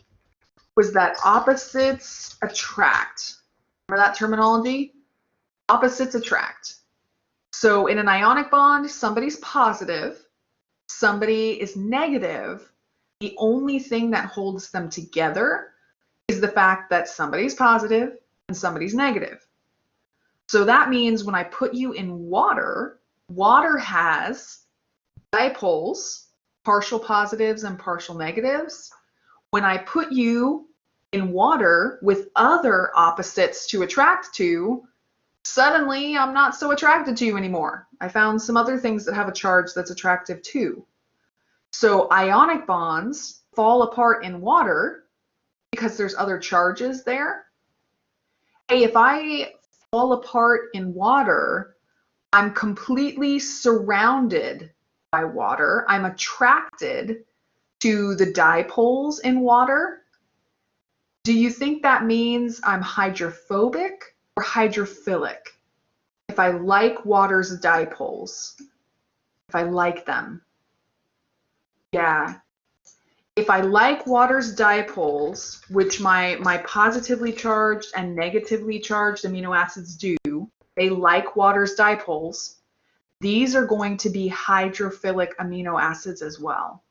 was that opposites attract. Remember that terminology? Opposites attract. So in an ionic bond, somebody's positive, somebody is negative. The only thing that holds them together is the fact that somebody's positive and somebody's negative. So that means when I put you in water, water has dipoles, partial positives and partial negatives. When I put you in water with other opposites to attract to, suddenly I'm not so attracted to you anymore. I found some other things that have a charge that's attractive too. So ionic bonds fall apart in water because there's other charges there. Hey, if I fall apart in water, I'm completely surrounded by water. I'm attracted to the dipoles in water. Do you think that means I'm hydrophobic or hydrophilic? If I like water's dipoles, if I like them. Yeah. If I like water's dipoles, which my positively charged and negatively charged amino acids do, they like water's dipoles, these are going to be hydrophilic amino acids as well.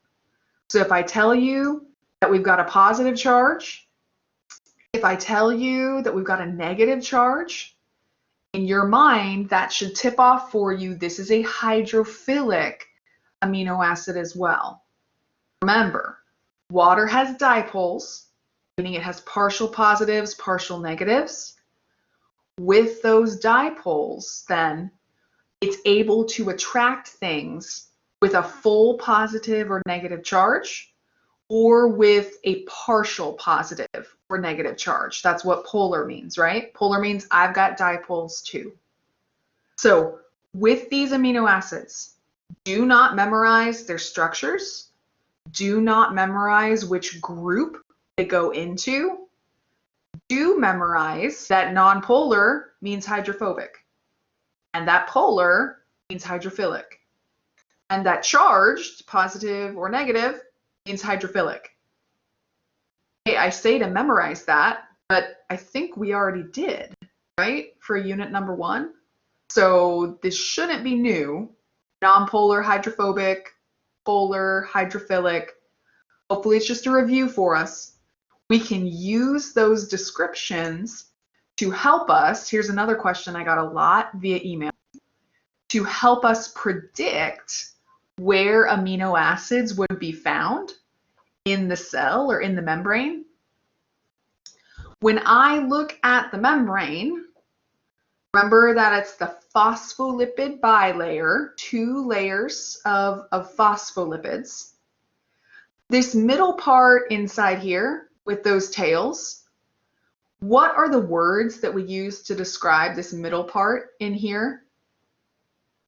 So if I tell you that we've got a positive charge, if I tell you that we've got a negative charge, in your mind, that should tip off for you, this is a hydrophilic amino acid as well. Remember, Water has dipoles, meaning it has partial positives, partial negatives. With those dipoles, then, it's able to attract things with a full positive or negative charge, or with a partial positive or negative charge. That's what polar means, right? Polar means I've got dipoles too. So with these amino acids, do not memorize their structures. Do not memorize which group they go into. Do memorize that nonpolar means hydrophobic, and that polar means hydrophilic, and that charged, positive or negative, means hydrophilic. Hey, I say to memorize that, but I think we already did, right, for unit number 1. So this shouldn't be new. Nonpolar, hydrophobic, polar, hydrophilic. Hopefully it's just a review for us. We can use those descriptions to help us. Here's another question I got a lot via email. To help us predict where amino acids would be found in the cell or in the membrane. When I look at the membrane, remember that it's the phospholipid bilayer, 2 layers of phospholipids. This middle part inside here with those tails, what are the words that we use to describe this middle part in here?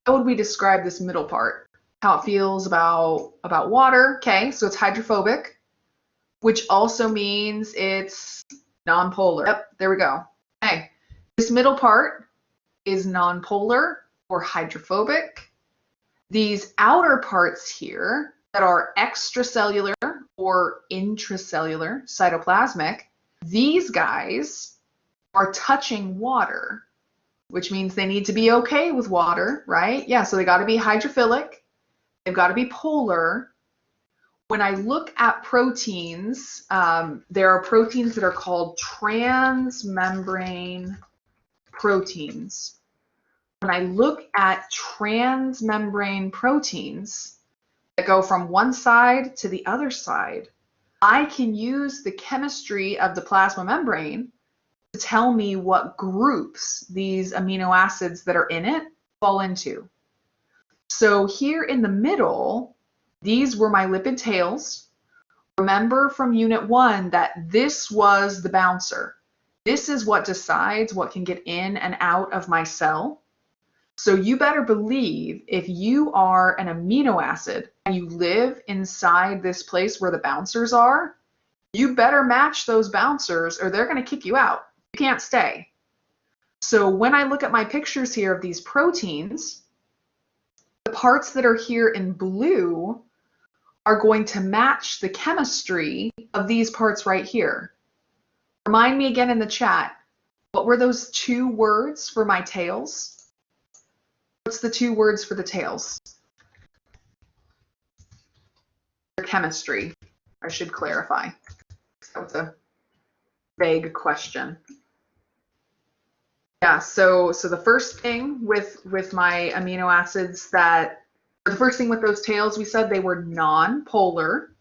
How would we describe this middle part? How it feels about water. Okay, so it's hydrophobic, which also means it's nonpolar. Yep, there we go. Okay, this middle part is nonpolar or hydrophobic. These outer parts here that are extracellular or intracellular, cytoplasmic, these guys are touching water, which means they need to be okay with water, right? Yeah, so they got to be hydrophilic. They've got to be polar. When I look at proteins, there are proteins that are called transmembrane proteins. When I look at transmembrane proteins that go from one side to the other side, I can use the chemistry of the plasma membrane to tell me what groups these amino acids that are in it fall into. So here in the middle, these were my lipid tails. Remember from unit 1 that this was the bouncer. This is what decides what can get in and out of my cell. So you better believe if you are an amino acid and you live inside this place where the bouncers are, you better match those bouncers or they're going to kick you out. You can't stay. So when I look at my pictures here of these proteins, the parts that are here in blue are going to match the chemistry of these parts right here. Remind me again in the chat, what were those 2 words for my tails? What's the 2 words for the tails? Chemistry, I should clarify. That's a vague question. Yeah, so the first thing with my amino acids the first thing with those tails, we said they were non-polar.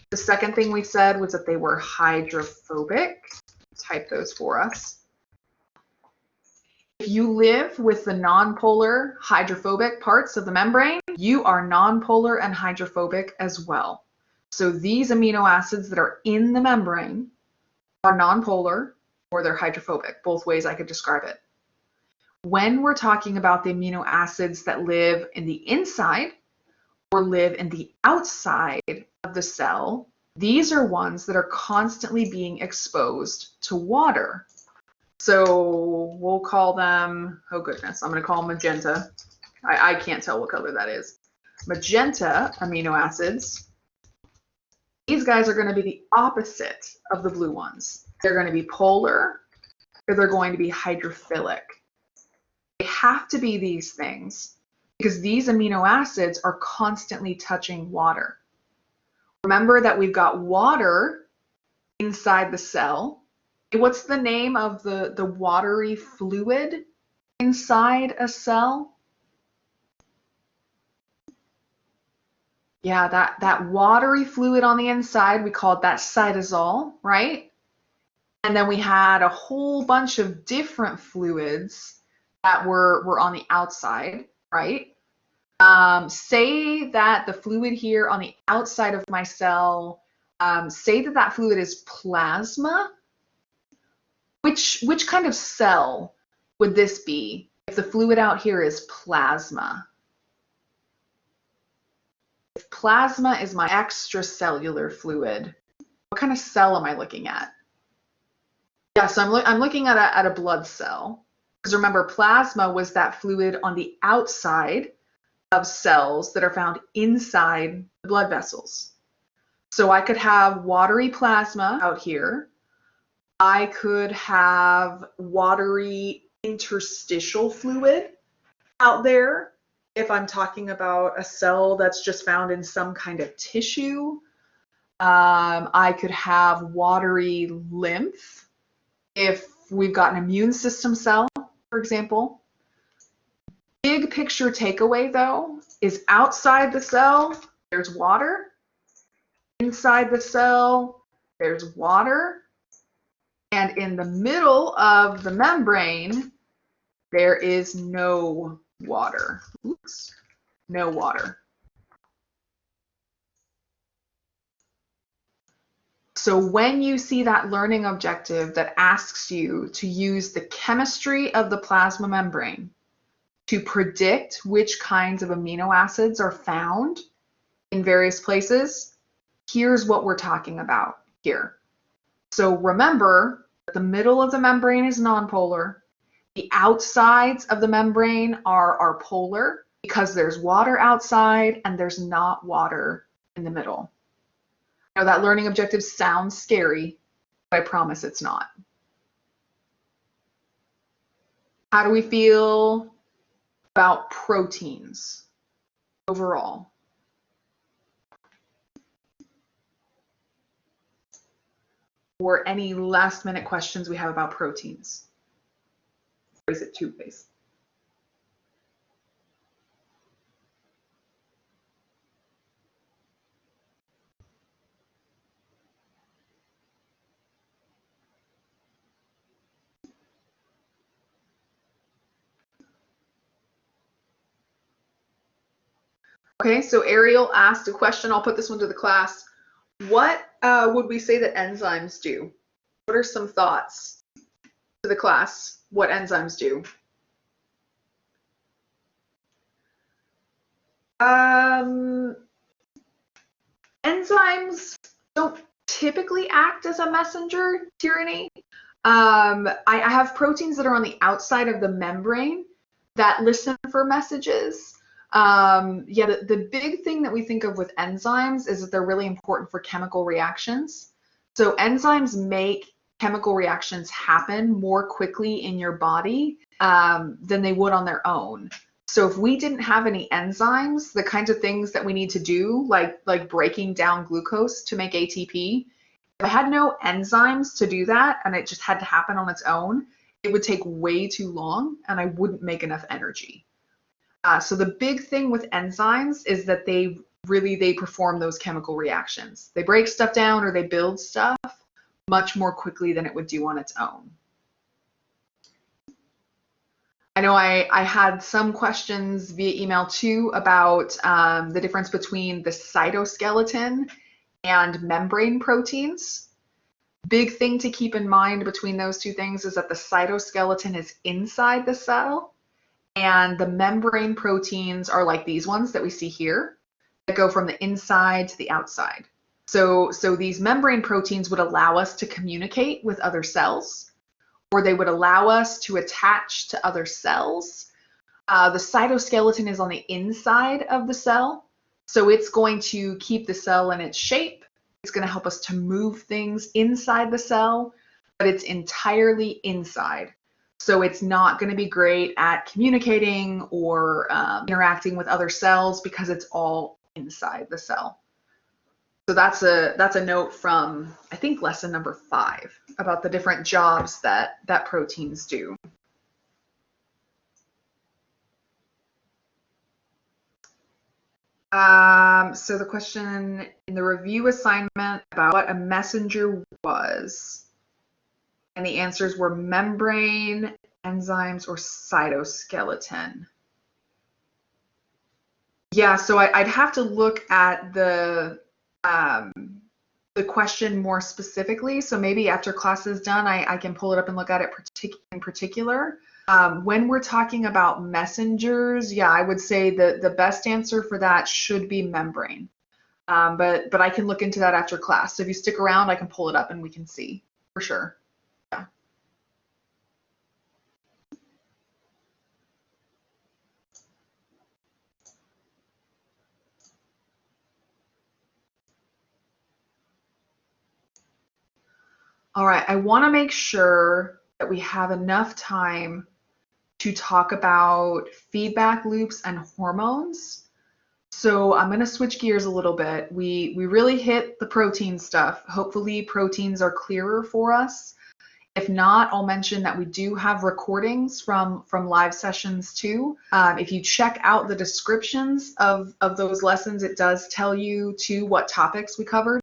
The second thing we said was that they were hydrophobic. Type those for us. If you live with the non-polar hydrophobic parts of the membrane, you are non-polar and hydrophobic as well. So these amino acids that are in the membrane are non-polar or they're hydrophobic, both ways I could describe it. When we're talking about the amino acids that live in the inside or live in the outside of the cell, these are ones that are constantly being exposed to water. So we'll call them, oh goodness, I'm going to call them magenta. I can't tell what color that is. Magenta amino acids. These guys are going to be the opposite of the blue ones. They're going to be polar or they're going to be hydrophilic. They have to be these things because these amino acids are constantly touching water. Remember that we've got water inside the cell. What's the name of the watery fluid inside a cell? Yeah, that watery fluid on the inside, we called that cytosol, right? And then we had a whole bunch of different fluids that were on the outside, right? Say that the fluid here on the outside of my cell, say that that fluid is plasma. Which kind of cell would this be if the fluid out here is plasma? If plasma is my extracellular fluid, what kind of cell am I looking at? Yeah, so I'm looking at a blood cell. Because remember, plasma was that fluid on the outside of cells that are found inside the blood vessels. So I could have watery plasma out here. I could have watery interstitial fluid out there if I'm talking about a cell that's just found in some kind of tissue. I could have watery lymph if we've got an immune system cell, for example. Big picture takeaway, though, is outside the cell, there's water. Inside the cell, there's water. And in the middle of the membrane, there is no water. Oops, no water. So when you see that learning objective that asks you to use the chemistry of the plasma membrane to predict which kinds of amino acids are found in various places, here's what we're talking about here. So remember, the middle of the membrane is nonpolar. The outsides of the membrane are polar because there's water outside and there's not water in the middle. Now that learning objective sounds scary, but I promise it's not. How do we feel about proteins overall? Or any last minute questions we have about proteins? Or is it two ways? Okay, so Ariel asked a question. I'll put this one to the class. What would we say that enzymes do? What are some thoughts to the class? What enzymes do? Enzymes don't typically act as a messenger tyranny. I have proteins that are on the outside of the membrane that listen for messages. Yeah, the big thing that we think of with enzymes is that they're really important for chemical reactions. So enzymes make chemical reactions happen more quickly in your body than they would on their own. So if we didn't have any enzymes, the kinds of things that we need to do, like breaking down glucose to make ATP, if I had no enzymes to do that and it just had to happen on its own, it would take way too long and I wouldn't make enough energy. So the big thing with enzymes is that they perform those chemical reactions. They break stuff down or they build stuff much more quickly than it would do on its own. I know I had some questions via email too about the difference between the cytoskeleton and membrane proteins. Big thing to keep in mind between those two things is that the cytoskeleton is inside the cell and the membrane proteins are like these ones that we see here that go from the inside to the outside. So these membrane proteins would allow us to communicate with other cells, or they would allow us to attach to other cells. The cytoskeleton is on the inside of the cell, so it's going to keep the cell in its shape. It's going to help us to move things inside the cell, but it's entirely inside. So it's not going to be great at communicating or interacting with other cells because it's all inside the cell. So that's a note from, I think, lesson number 5 about the different jobs that proteins do. So the question in the review assignment about what a messenger was, and the answers were membrane, enzymes, or cytoskeleton. Yeah, so I'd have to look at the question more specifically. So maybe after class is done, I can pull it up and look at it in particular. When we're talking about messengers, yeah, I would say the best answer for that should be membrane. But I can look into that after class. So if you stick around, I can pull it up and we can see for sure. Yeah. All right, I want to make sure that we have enough time to talk about feedback loops and hormones. So I'm going to switch gears a little bit. We really hit the protein stuff. Hopefully proteins are clearer for us. If not, I'll mention that we do have recordings from live sessions too. If you check out the descriptions of those lessons, it does tell you too what topics we covered.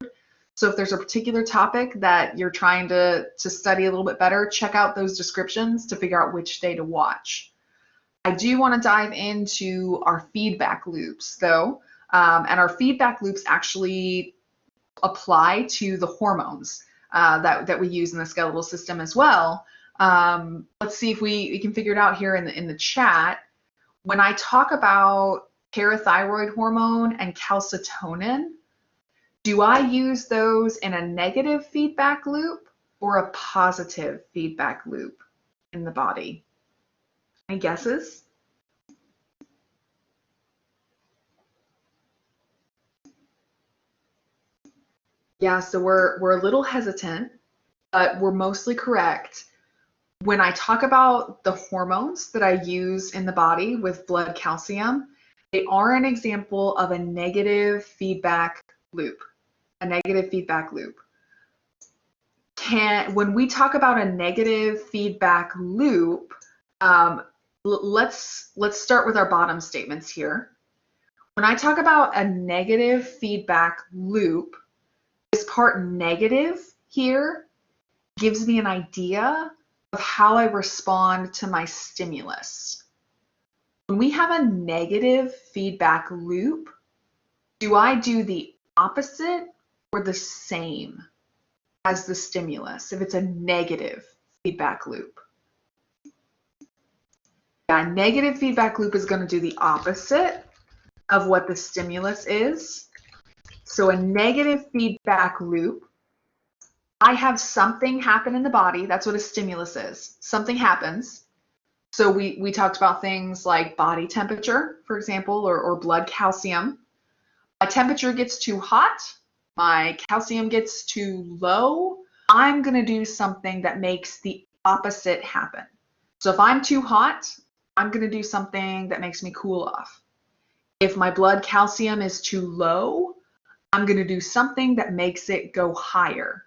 So if there's a particular topic that you're trying to study a little bit better, check out those descriptions to figure out which day to watch. I do want to dive into our feedback loops though, and our feedback loops actually apply to the hormones that we use in the skeletal system as well. Let's see if we can figure it out here in the chat. When I talk about parathyroid hormone and calcitonin, do I use those in a negative feedback loop or a positive feedback loop in the body? Any guesses? Yeah, so we're a little hesitant, but we're mostly correct. When I talk about the hormones that I use in the body with blood calcium, they are an example of a negative feedback loop. A negative feedback loop. When we talk about a negative feedback loop, let's start with our bottom statements here. When I talk about a negative feedback loop, this part negative here gives me an idea of how I respond to my stimulus. When we have a negative feedback loop, do I do the opposite or the same as the stimulus if it's a negative feedback loop? Yeah, a negative feedback loop is going to do the opposite of what the stimulus is. So a negative feedback loop, I have something happen in the body. That's what a stimulus is. Something happens. So we talked about things like body temperature, for example, or blood calcium. My temperature gets too hot, my calcium gets too low, I'm going to do something that makes the opposite happen. So if I'm too hot, I'm going to do something that makes me cool off. If my blood calcium is too low, I'm going to do something that makes it go higher.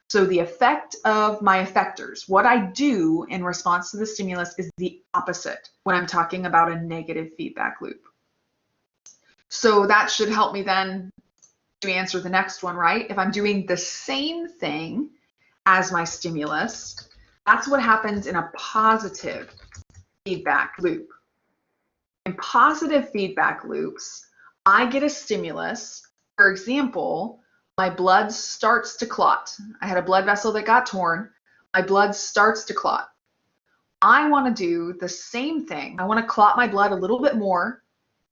So the effect of my effectors, what I do in response to the stimulus, is the opposite when I'm talking about a negative feedback loop. So that should help me then to answer the next one, right? If I'm doing the same thing as my stimulus, that's what happens in a positive feedback loop. In positive feedback loops, I get a stimulus. For example, my blood starts to clot. I had a blood vessel that got torn. My blood starts to clot. I want to do the same thing. I want to clot my blood a little bit more,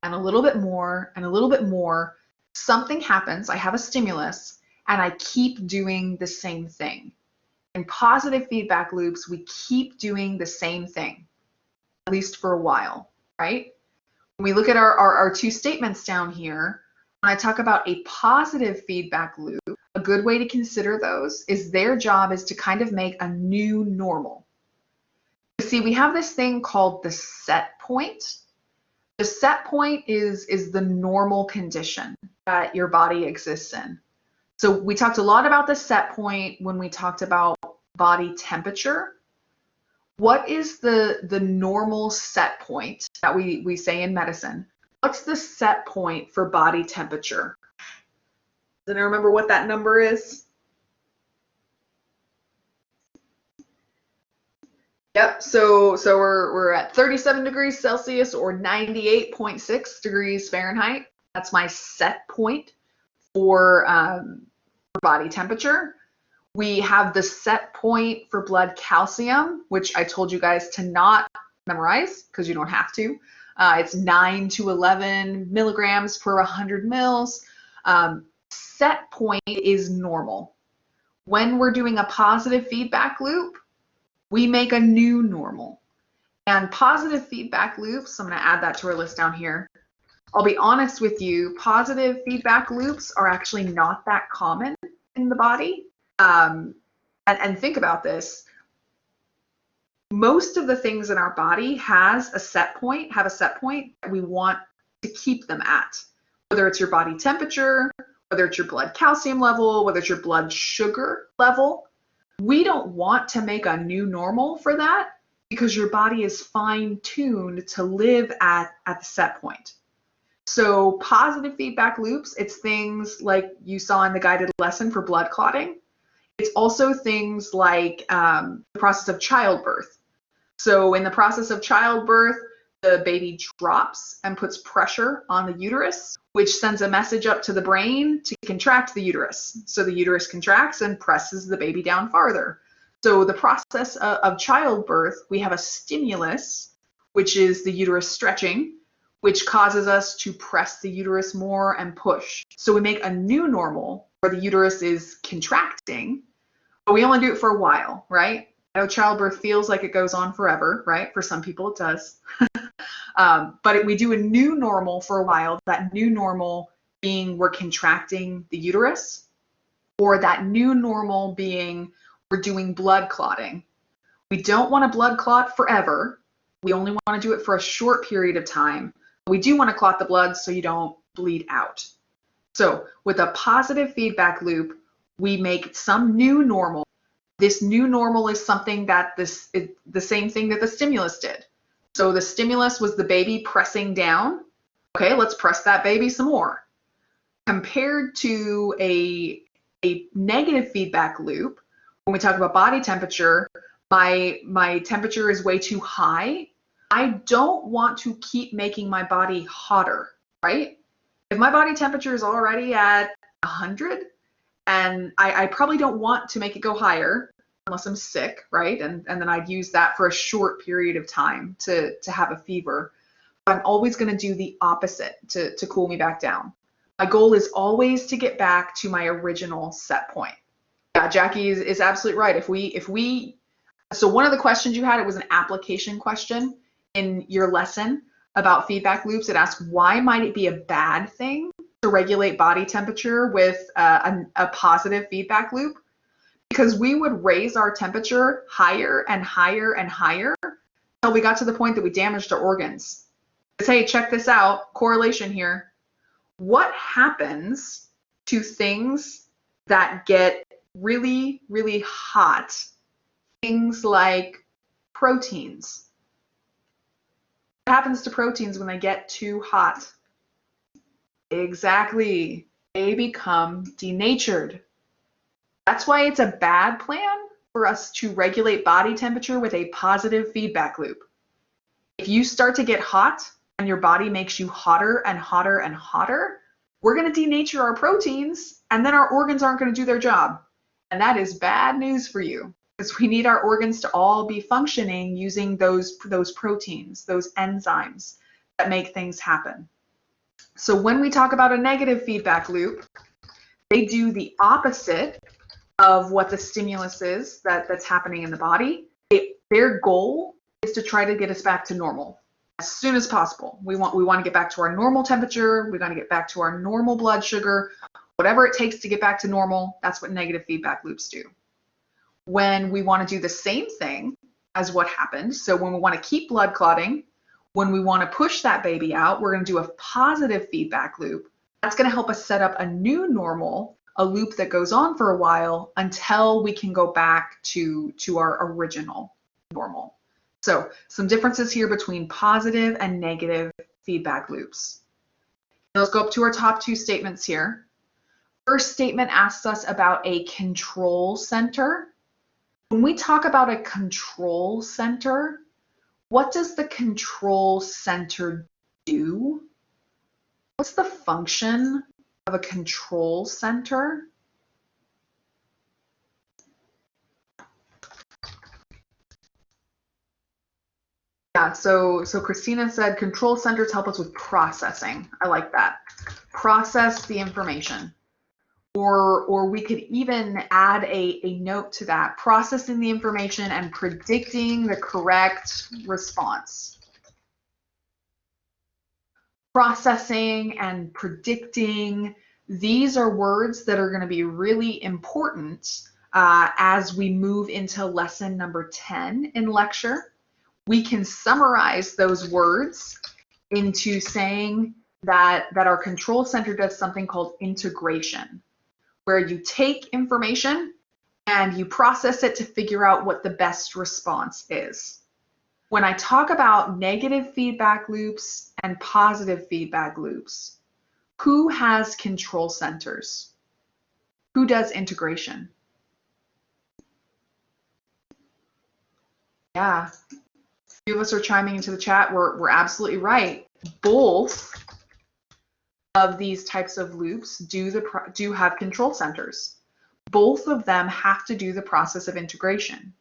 and a little bit more, and a little bit more. Something happens, I have a stimulus, and I keep doing the same thing. In positive feedback loops, we keep doing the same thing, at least for a while, right? When we look at our two statements down here, when I talk about a positive feedback loop, a good way to consider those is their job is to kind of make a new normal. See, we have this thing called the set point. The set point is the normal condition that your body exists in. So we talked a lot about the set point when we talked about body temperature. What is the normal set point that we say in medicine? What's the set point for body temperature? Does anyone remember what that number is? Yep, so we're at 37 degrees Celsius or 98.6 degrees Fahrenheit. That's my set point for body temperature. We have the set point for blood calcium, which I told you guys to not memorize because you don't have to. It's 9 to 11 milligrams per 100 mils. Set point is normal. When we're doing a positive feedback loop, we make a new normal. And positive feedback loops, I'm going to add that to our list down here. I'll be honest with you, positive feedback loops are actually not that common in the body. And think about this. Most of the things in our body have a set point that we want to keep them at. Whether it's your body temperature, whether it's your blood calcium level, whether it's your blood sugar level. We don't want to make a new normal for that because your body is fine-tuned to live at the set point. So positive feedback loops, it's things like you saw in the guided lesson for blood clotting. It's also things like the process of childbirth. So in the process of childbirth, the baby drops and puts pressure on the uterus, which sends a message up to the brain to contract the uterus. So the uterus contracts and presses the baby down farther. So the process of childbirth, we have a stimulus, which is the uterus stretching, which causes us to press the uterus more and push. So we make a new normal where the uterus is contracting, but we only do it for a while, right? I know childbirth feels like it goes on forever, right? For some people it does. But we do a new normal for a while, that new normal being we're contracting the uterus, or that new normal being we're doing blood clotting. We don't want to blood clot forever. We only want to do it for a short period of time. We do want to clot the blood so you don't bleed out. So with a positive feedback loop, we make some new normal. This new normal is something that the same thing that the stimulus did. So the stimulus was the baby pressing down. Okay, let's press that baby some more. Compared to a negative feedback loop, when we talk about body temperature, my temperature is way too high. I don't want to keep making my body hotter, right? If my body temperature is already at 100, and I probably don't want to make it go higher unless I'm sick, right? And then I'd use that for a short period of time to have a fever. I'm always going to do the opposite to cool me back down. My goal is always to get back to my original set point. Yeah, Jackie is absolutely right. So one of the questions you had, it was an application question in your lesson about feedback loops. It asked, why might it be a bad thing to regulate body temperature with a positive feedback loop? Because we would raise our temperature higher and higher and higher until we got to the point that we damaged our organs. Hey, check this out, correlation here. What happens to things that get really, really hot? Things like proteins. What happens to proteins when they get too hot? Exactly, they become denatured. That's why it's a bad plan for us to regulate body temperature with a positive feedback loop. If you start to get hot and your body makes you hotter and hotter and hotter, we're going to denature our proteins and then our organs aren't going to do their job. And that is bad news for you because we need our organs to all be functioning using those proteins, those enzymes that make things happen. So when we talk about a negative feedback loop, they do the opposite of what the stimulus is that's happening in the body. Their goal is to try to get us back to normal as soon as possible. We want to get back to our normal temperature. We want to get back to our normal blood sugar. Whatever it takes to get back to normal, that's what negative feedback loops do. When we want to do the same thing as what happened, so when we want to keep blood clotting, when we want to push that baby out, we're going to do a positive feedback loop. That's going to help us set up a new normal, a loop that goes on for a while until we can go back to our original normal. So some differences here between positive and negative feedback loops. Let's go up to our top two statements here. First statement asks us about a control center. When we talk about a control center, what does the control center do? What's the function of a control center? Yeah, so Christina said control centers help us with processing. I like that. Process the information. Or we could even add a note to that, processing the information and predicting the correct response. Processing and predicting, these are words that are going to be really important as we move into lesson number 10 in lecture. We can summarize those words into saying that our control center does something called integration, where you take information and you process it to figure out what the best response is. When I talk about negative feedback loops and positive feedback loops, who has control centers? Who does integration? Yeah, a few of us are chiming into the chat. We're absolutely right. Both of these types of loops do have control centers. Both of them have to do the process of integration.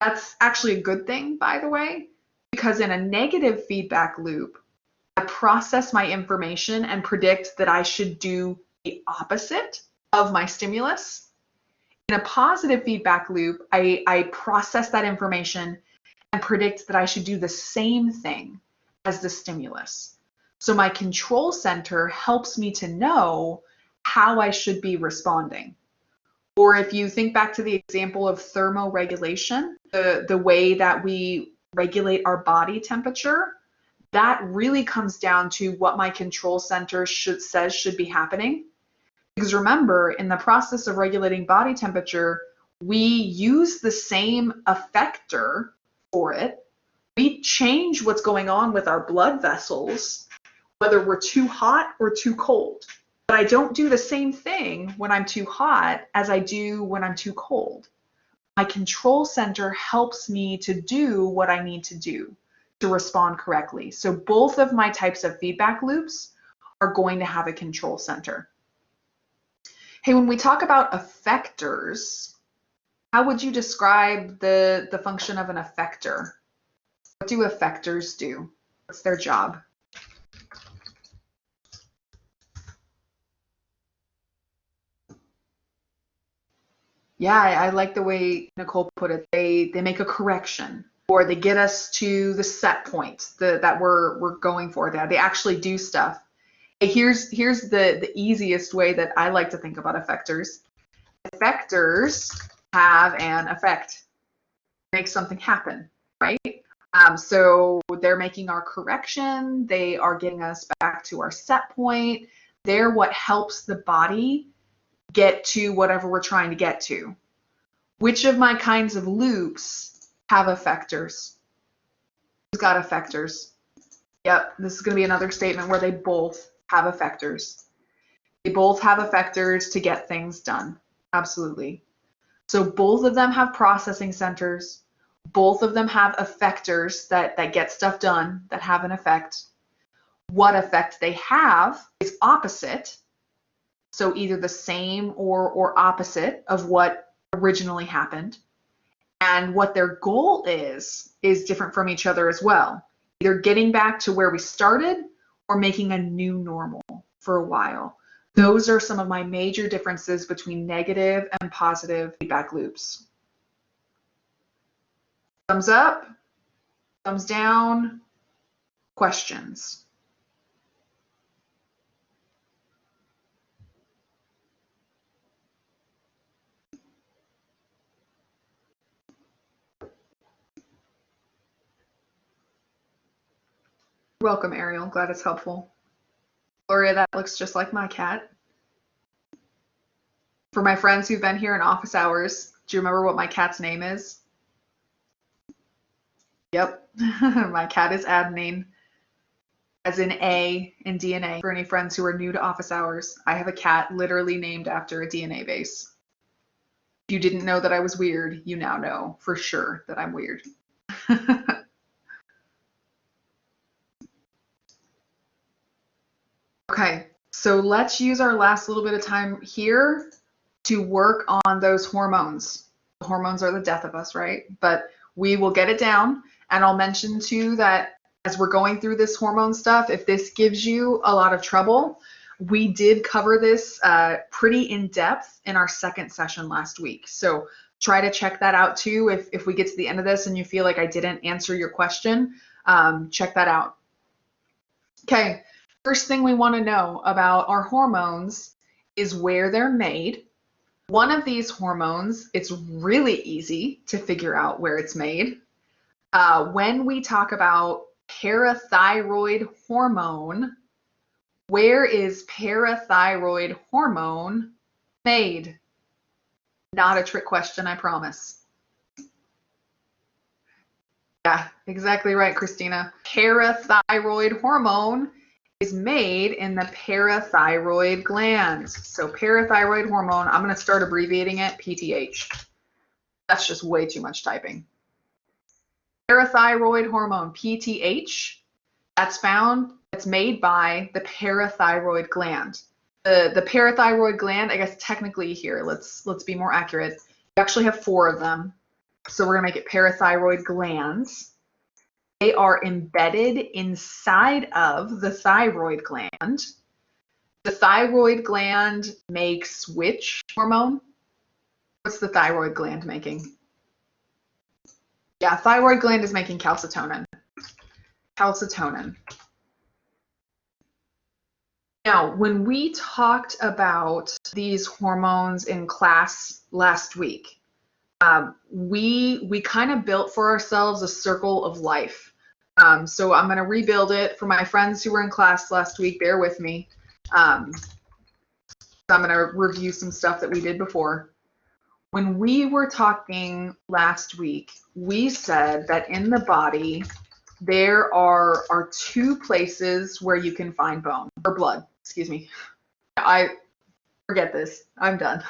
That's actually a good thing, by the way, because in a negative feedback loop, I process my information and predict that I should do the opposite of my stimulus. In a positive feedback loop, I process that information and predict that I should do the same thing as the stimulus. So my control center helps me to know how I should be responding. Or if you think back to the example of thermoregulation, the way that we regulate our body temperature, that really comes down to what my control center says should be happening. Because remember, in the process of regulating body temperature, we use the same effector for it. We change what's going on with our blood vessels, whether we're too hot or too cold. But I don't do the same thing when I'm too hot as I do when I'm too cold. My control center helps me to do what I need to do to respond correctly. So both of my types of feedback loops are going to have a control center. Hey, when we talk about effectors, how would you describe the function of an effector? What do effectors do? What's their job? Yeah, I like the way Nicole put it. They make a correction, or they get us to the set point that we're going for. There, they actually do stuff. Hey, here's the easiest way that I like to think about effectors. Effectors have an effect, make something happen, right? So they're making our correction. They are getting us back to our set point. They're what helps the body get to whatever we're trying to get to. Which of my kinds of loops have effectors? Who's got effectors? Yep, this is going to be another statement where they both have effectors. They both have effectors to get things done. Absolutely. So both of them have processing centers. Both of them have effectors that get stuff done, that have an effect. What effect they have is opposite. So either the same or opposite of what originally happened. And what their goal is different from each other as well. Either getting back to where we started or making a new normal for a while. Those are some of my major differences between negative and positive feedback loops. Thumbs up, thumbs down, questions. Welcome, Ariel. Glad it's helpful. Gloria, that looks just like my cat. For my friends who've been here in office hours, do you remember what my cat's name is? Yep, my cat is Adenine. as in A in DNA. For any friends who are new to office hours, I have a cat literally named after a DNA base. If you didn't know that I was weird, you now know for sure that I'm weird. Okay, so let's use our last little bit of time here to work on those hormones. The hormones are the death of us, right? But we will get it down, and I'll mention too that as we're going through this hormone stuff, if this gives you a lot of trouble, we did cover this pretty in depth in our second session last week. So try to check that out too. If we get to the end of this and you feel like I didn't answer your question, check that out. Okay, first thing we want to know about our hormones is where they're made. One of these hormones, it's really easy to figure out where it's made. When we talk about parathyroid hormone, where is parathyroid hormone made? Not a trick question, I promise. Yeah, exactly right, Christina. Parathyroid hormone is made in the parathyroid glands. So parathyroid hormone, I'm going to start abbreviating it PTH. That's just way too much typing. Parathyroid hormone, PTH, that's made by the parathyroid gland. The parathyroid gland, I guess technically here, let's be more accurate. We actually have 4 of them. So we're going to make it parathyroid glands. They are embedded inside of the thyroid gland. The thyroid gland makes which hormone? What's the thyroid gland making? Yeah, thyroid gland is making calcitonin. Calcitonin. Now, when we talked about these hormones in class last week, we kind of built for ourselves a circle of life. So I'm going to rebuild it for my friends who were in class last week. Bear with me. So I'm going to review some stuff that we did before. When we were talking last week, we said that in the body, there are 2 places where you can find bone, or blood, excuse me. I forget this. I'm done.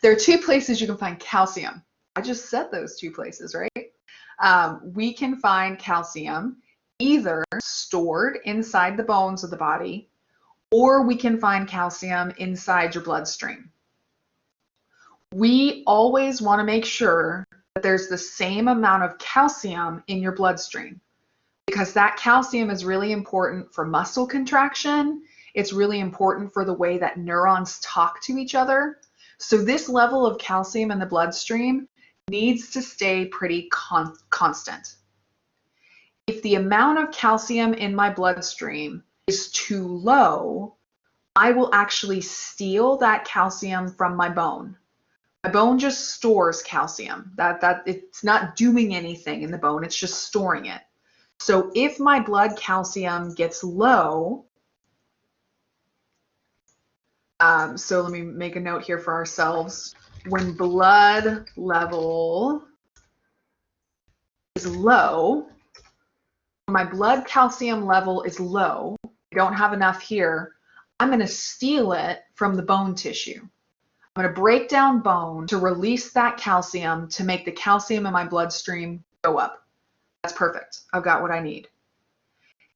There are 2 places you can find calcium. I just said those 2 places, right? We can find calcium either stored inside the bones of the body, or we can find calcium inside your bloodstream. We always want to make sure that there's the same amount of calcium in your bloodstream, because that calcium is really important for muscle contraction. It's really important for the way that neurons talk to each other. So this level of calcium in the bloodstream needs to stay pretty constant. If the amount of calcium in my bloodstream is too low, I will actually steal that calcium from my bone. My bone just stores calcium. That it's not doing anything in the bone, it's just storing it. So if my blood calcium gets low, so let me make a note here for ourselves. When blood level is low, when my blood calcium level is low, I don't have enough here, I'm going to steal it from the bone tissue. I'm going to break down bone to release that calcium to make the calcium in my bloodstream go up. That's perfect. I've got what I need.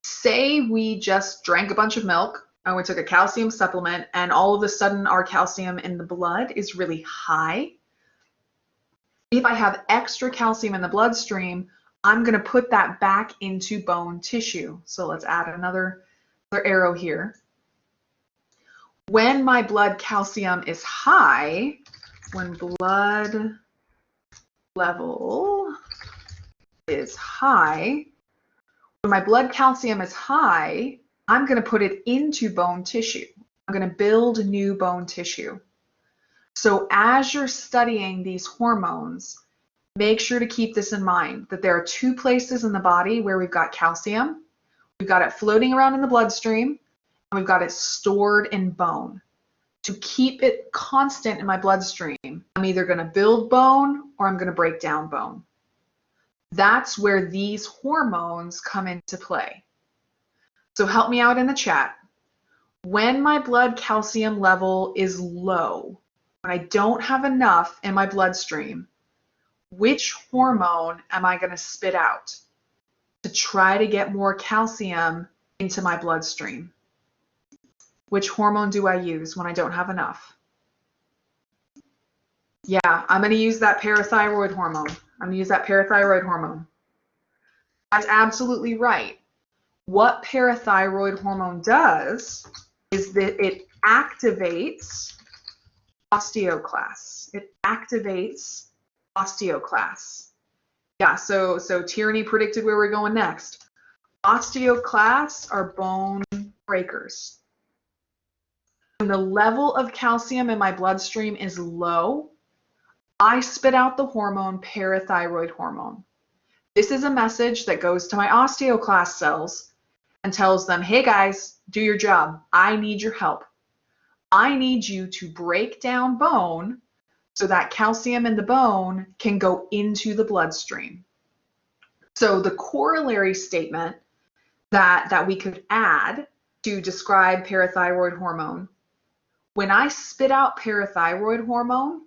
Say we just drank a bunch of milk and we took a calcium supplement and all of a sudden our calcium in the blood is really high. If I have extra calcium in the bloodstream, I'm going to put that back into bone tissue. So let's add another arrow here. When my blood calcium is high, when blood level is high, when my blood calcium is high, I'm going to put it into bone tissue. I'm going to build new bone tissue. So as you're studying these hormones, make sure to keep this in mind, that there are 2 places in the body where we've got calcium. We've got it floating around in the bloodstream, and we've got it stored in bone. To keep it constant in my bloodstream, I'm either going to build bone or I'm going to break down bone. That's where these hormones come into play. So help me out in the chat. When my blood calcium level is low, when I don't have enough in my bloodstream, which hormone am I going to spit out to try to get more calcium into my bloodstream? Which hormone do I use when I don't have enough? Yeah, I'm going to use that parathyroid hormone. I'm going to use that parathyroid hormone. That's absolutely right. What parathyroid hormone does is that it activates osteoclasts. It activates osteoclasts. Yeah, so Tyranny predicted where we're going next. Osteoclasts are bone breakers. When the level of calcium in my bloodstream is low, I spit out the hormone parathyroid hormone. This is a message that goes to my osteoclast cells and tells them, hey guys, do your job. I need your help. I need you to break down bone so that calcium in the bone can go into the bloodstream. So the corollary statement that we could add to describe parathyroid hormone, when I spit out parathyroid hormone,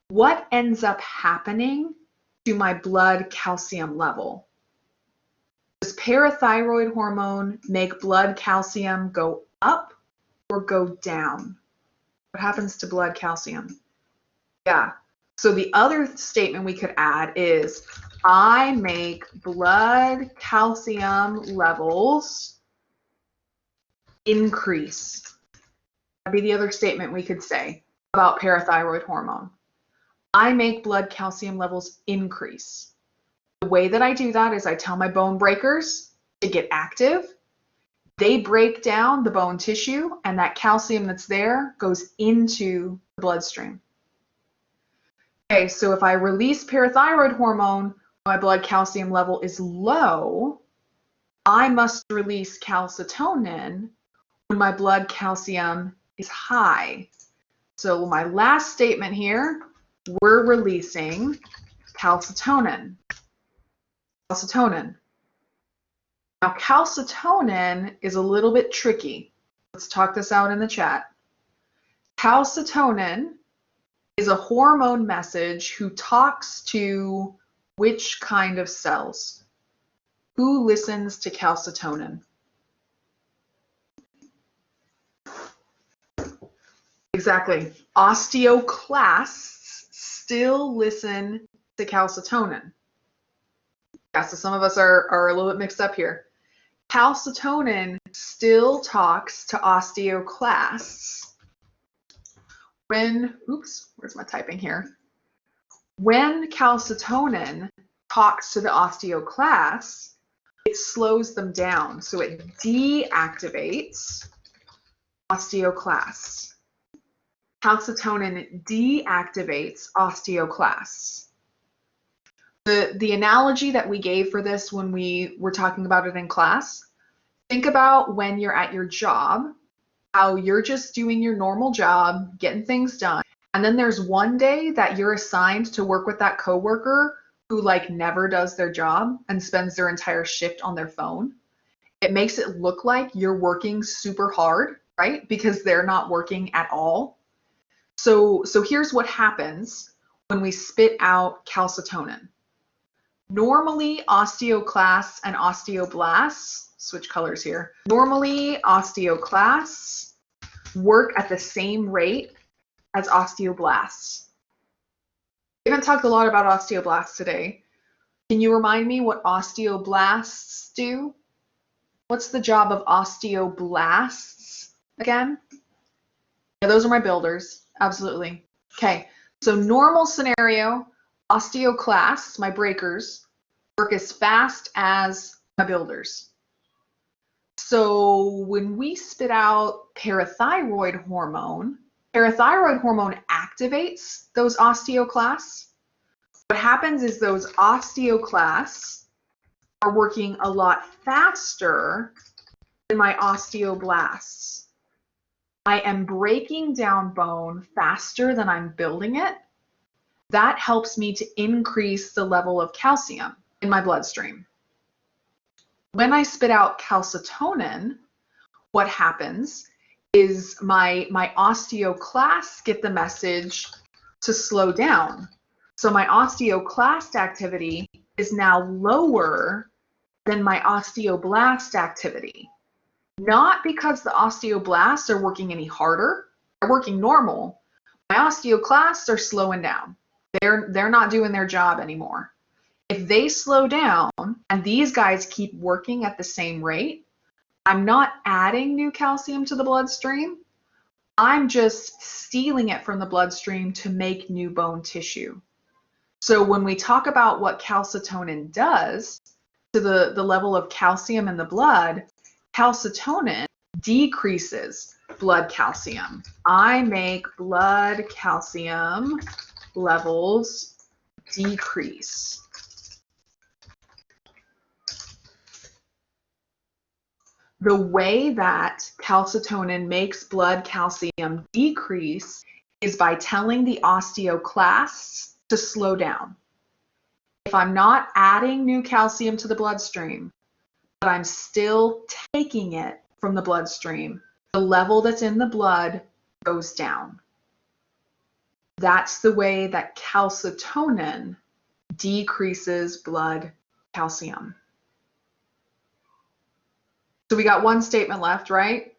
what ends up happening to my blood calcium level? Does parathyroid hormone make blood calcium go up or go down? What happens to blood calcium? Yeah. So the other statement we could add is, I make blood calcium levels increase. That'd be the other statement we could say about parathyroid hormone. I make blood calcium levels increase. The way that I do that is I tell my bone breakers to get active. They break down the bone tissue, and that calcium that's there goes into the bloodstream. Okay, so if I release parathyroid hormone, my blood calcium level is low, I must release calcitonin when my blood calcium is high. So my last statement here, we're releasing calcitonin. Calcitonin. Now, calcitonin is a little bit tricky. Let's talk this out in the chat. Calcitonin is a hormone message who talks to which kind of cells? Who listens to calcitonin? Exactly. Osteoclasts still listen to calcitonin. Yeah, so some of us are a little bit mixed up here. Calcitonin still talks to osteoclasts. Where's my typing here? When calcitonin talks to the osteoclasts, it slows them down. So it deactivates osteoclasts. Calcitonin deactivates osteoclasts. The analogy that we gave for this when we were talking about it in class, think about when you're at your job, how you're just doing your normal job, getting things done. And then there's one day that you're assigned to work with that coworker who like never does their job and spends their entire shift on their phone. It makes it look like you're working super hard, right? Because they're not working at all. So here's what happens when we spit out calcitonin. Normally, osteoclasts and osteoblasts, switch colors here. Normally, osteoclasts work at the same rate as osteoblasts. We haven't talked a lot about osteoblasts today. Can you remind me what osteoblasts do? What's the job of osteoblasts again? Yeah, those are my builders, absolutely. Okay, so normal scenario, osteoclasts, my breakers, work as fast as my builders. So when we spit out parathyroid hormone activates those osteoclasts. What happens is those osteoclasts are working a lot faster than my osteoblasts. I am breaking down bone faster than I'm building it. That helps me to increase the level of calcium in my bloodstream. When I spit out calcitonin, what happens is my osteoclasts get the message to slow down. So my osteoclast activity is now lower than my osteoblast activity. Not because the osteoblasts are working any harder, they're working normal. My osteoclasts are slowing down. They're not doing their job anymore. If they slow down and these guys keep working at the same rate, I'm not adding new calcium to the bloodstream. I'm just stealing it from the bloodstream to make new bone tissue. So when we talk about what calcitonin does to the level of calcium in the blood, calcitonin decreases blood calcium. I make blood calcium levels decrease. The way that calcitonin makes blood calcium decrease is by telling the osteoclasts to slow down. If I'm not adding new calcium to the bloodstream, but I'm still taking it from the bloodstream, the level that's in the blood goes down. That's the way that calcitonin decreases blood calcium. So we got one statement left, right?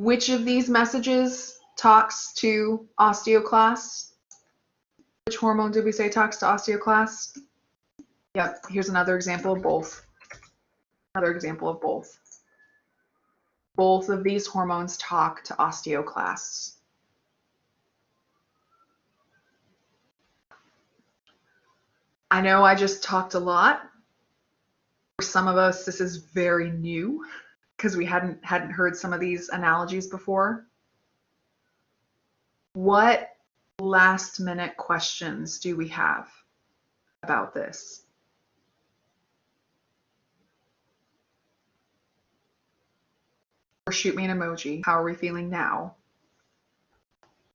Which of these messages talks to osteoclasts? Which hormone did we say talks to osteoclasts? Yep, here's another example of both. Another example of both. Both of these hormones talk to osteoclasts. I know I just talked a lot. For some of us, this is very new because we hadn't heard some of these analogies before. What last minute questions do we have about this? Or shoot me an emoji. How are we feeling now?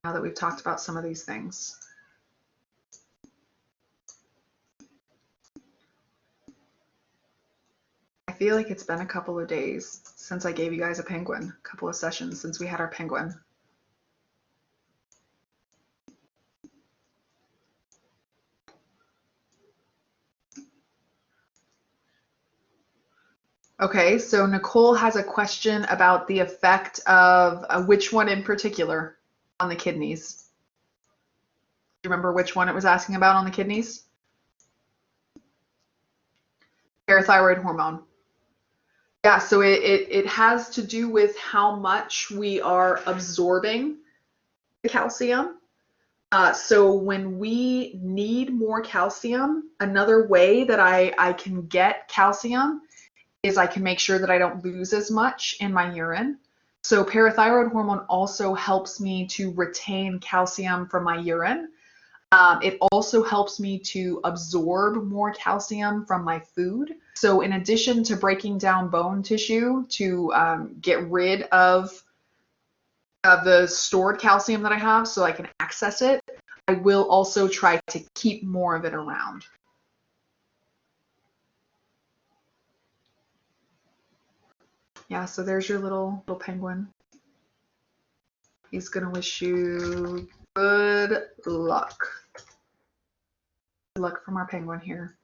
Now that we've talked about some of these things. I feel like it's been a couple of days since I gave you guys a penguin, a couple of sessions since we had our penguin. Okay, so Nicole has a question about the effect of which one in particular on the kidneys. Do you remember which one it was asking about on the kidneys? Parathyroid hormone. Yeah, so it has to do with how much we are absorbing the calcium. So when we need more calcium, another way that I can get calcium is I can make sure that I don't lose as much in my urine. So parathyroid hormone also helps me to retain calcium from my urine. It also helps me to absorb more calcium from my food. So in addition to breaking down bone tissue to get rid of the stored calcium that I have so I can access it, I will also try to keep more of it around. Yeah, so there's your little penguin. He's gonna wish you good luck. Good luck from our penguin here.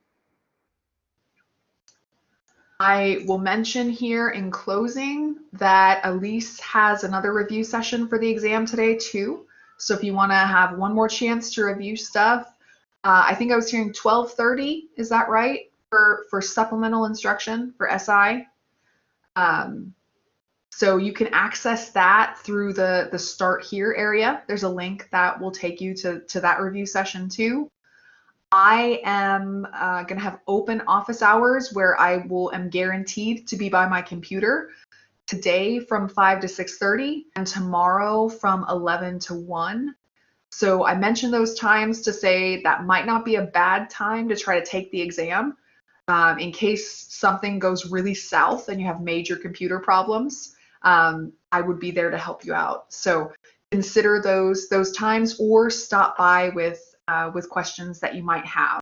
I will mention here in closing that Elise has another review session for the exam today too. So if you want to have one more chance to review stuff, I think I was hearing 12:30, is that right? For supplemental instruction for SI. So you can access that through the Start Here area. There's a link that will take you to that review session too. I am going to have open office hours where I am guaranteed to be by my computer today from 5 to 6:30 and tomorrow from 11 to 1. So I mentioned those times to say that might not be a bad time to try to take the exam in case something goes really south and you have major computer problems. I would be there to help you out. So consider those times or stop by with questions that you might have.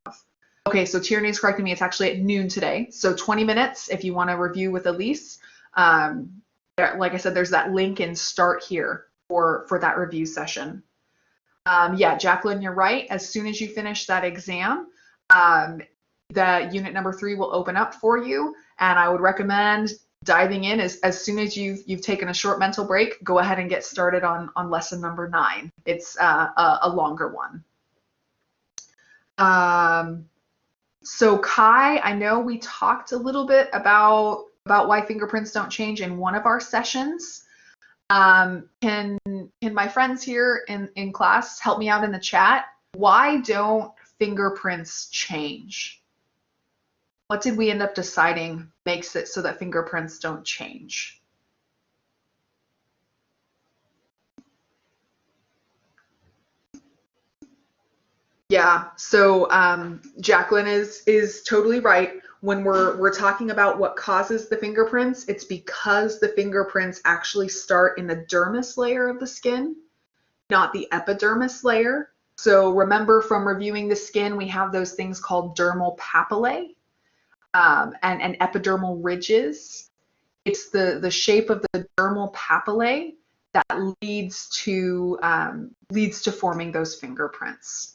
Okay, so Tierney is correcting me. It's actually at noon today. So 20 minutes if you want to review with Elise. Like I said, there's that link in Start Here for that review session. Yeah, Jacqueline, you're right. As soon as you finish that exam, the unit number 3 will open up for you. And I would recommend diving in as soon as you've taken a short mental break, go ahead and get started on lesson number 9. It's a longer one. So Kai, I know we talked a little bit about why fingerprints don't change in one of our sessions. Can my friends here in class help me out in the chat? Why don't fingerprints change? What did we end up deciding makes it so that fingerprints don't change? Yeah, so Jacqueline is totally right. When we're talking about what causes the fingerprints, it's because the fingerprints actually start in the dermis layer of the skin, not the epidermis layer. So remember from reviewing the skin, we have those things called dermal papillae and epidermal ridges. It's the shape of the dermal papillae that leads to forming those fingerprints.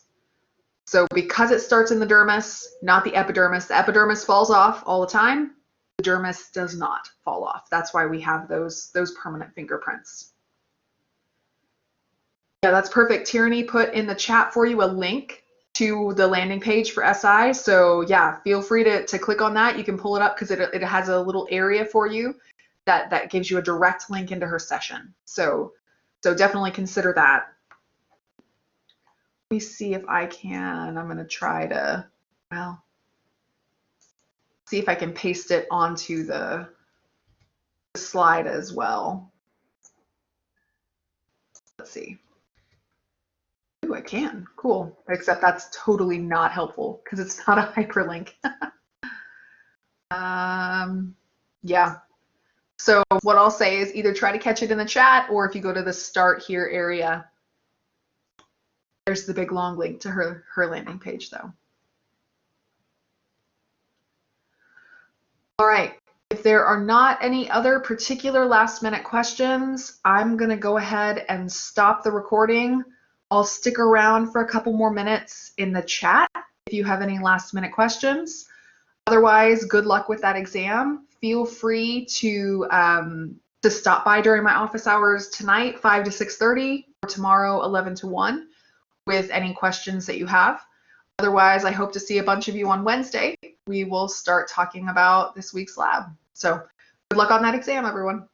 So because it starts in the dermis, not the epidermis falls off all the time. The dermis does not fall off. That's why we have those permanent fingerprints. Yeah, that's perfect. Tierney put in the chat for you a link to the landing page for SI. So yeah, feel free to click on that. You can pull it up because it has a little area for you that gives you a direct link into her session. So definitely consider that. Let me see if I can, I'm going to try to, well, see if I can paste it onto the slide as well. Let's see. Ooh, I can. Cool. Except that's totally not helpful because it's not a hyperlink. Yeah. So what I'll say is either try to catch it in the chat, or if you go to the Start Here area, there's the big long link to her landing page though. All right, if there are not any other particular last minute questions, I'm gonna go ahead and stop the recording. I'll stick around for a couple more minutes in the chat if you have any last minute questions. Otherwise, good luck with that exam. Feel free to stop by during my office hours tonight, 5 to 6:30, or tomorrow, 11 to 1, with any questions that you have. Otherwise, I hope to see a bunch of you on Wednesday. We will start talking about this week's lab. So good luck on that exam, everyone.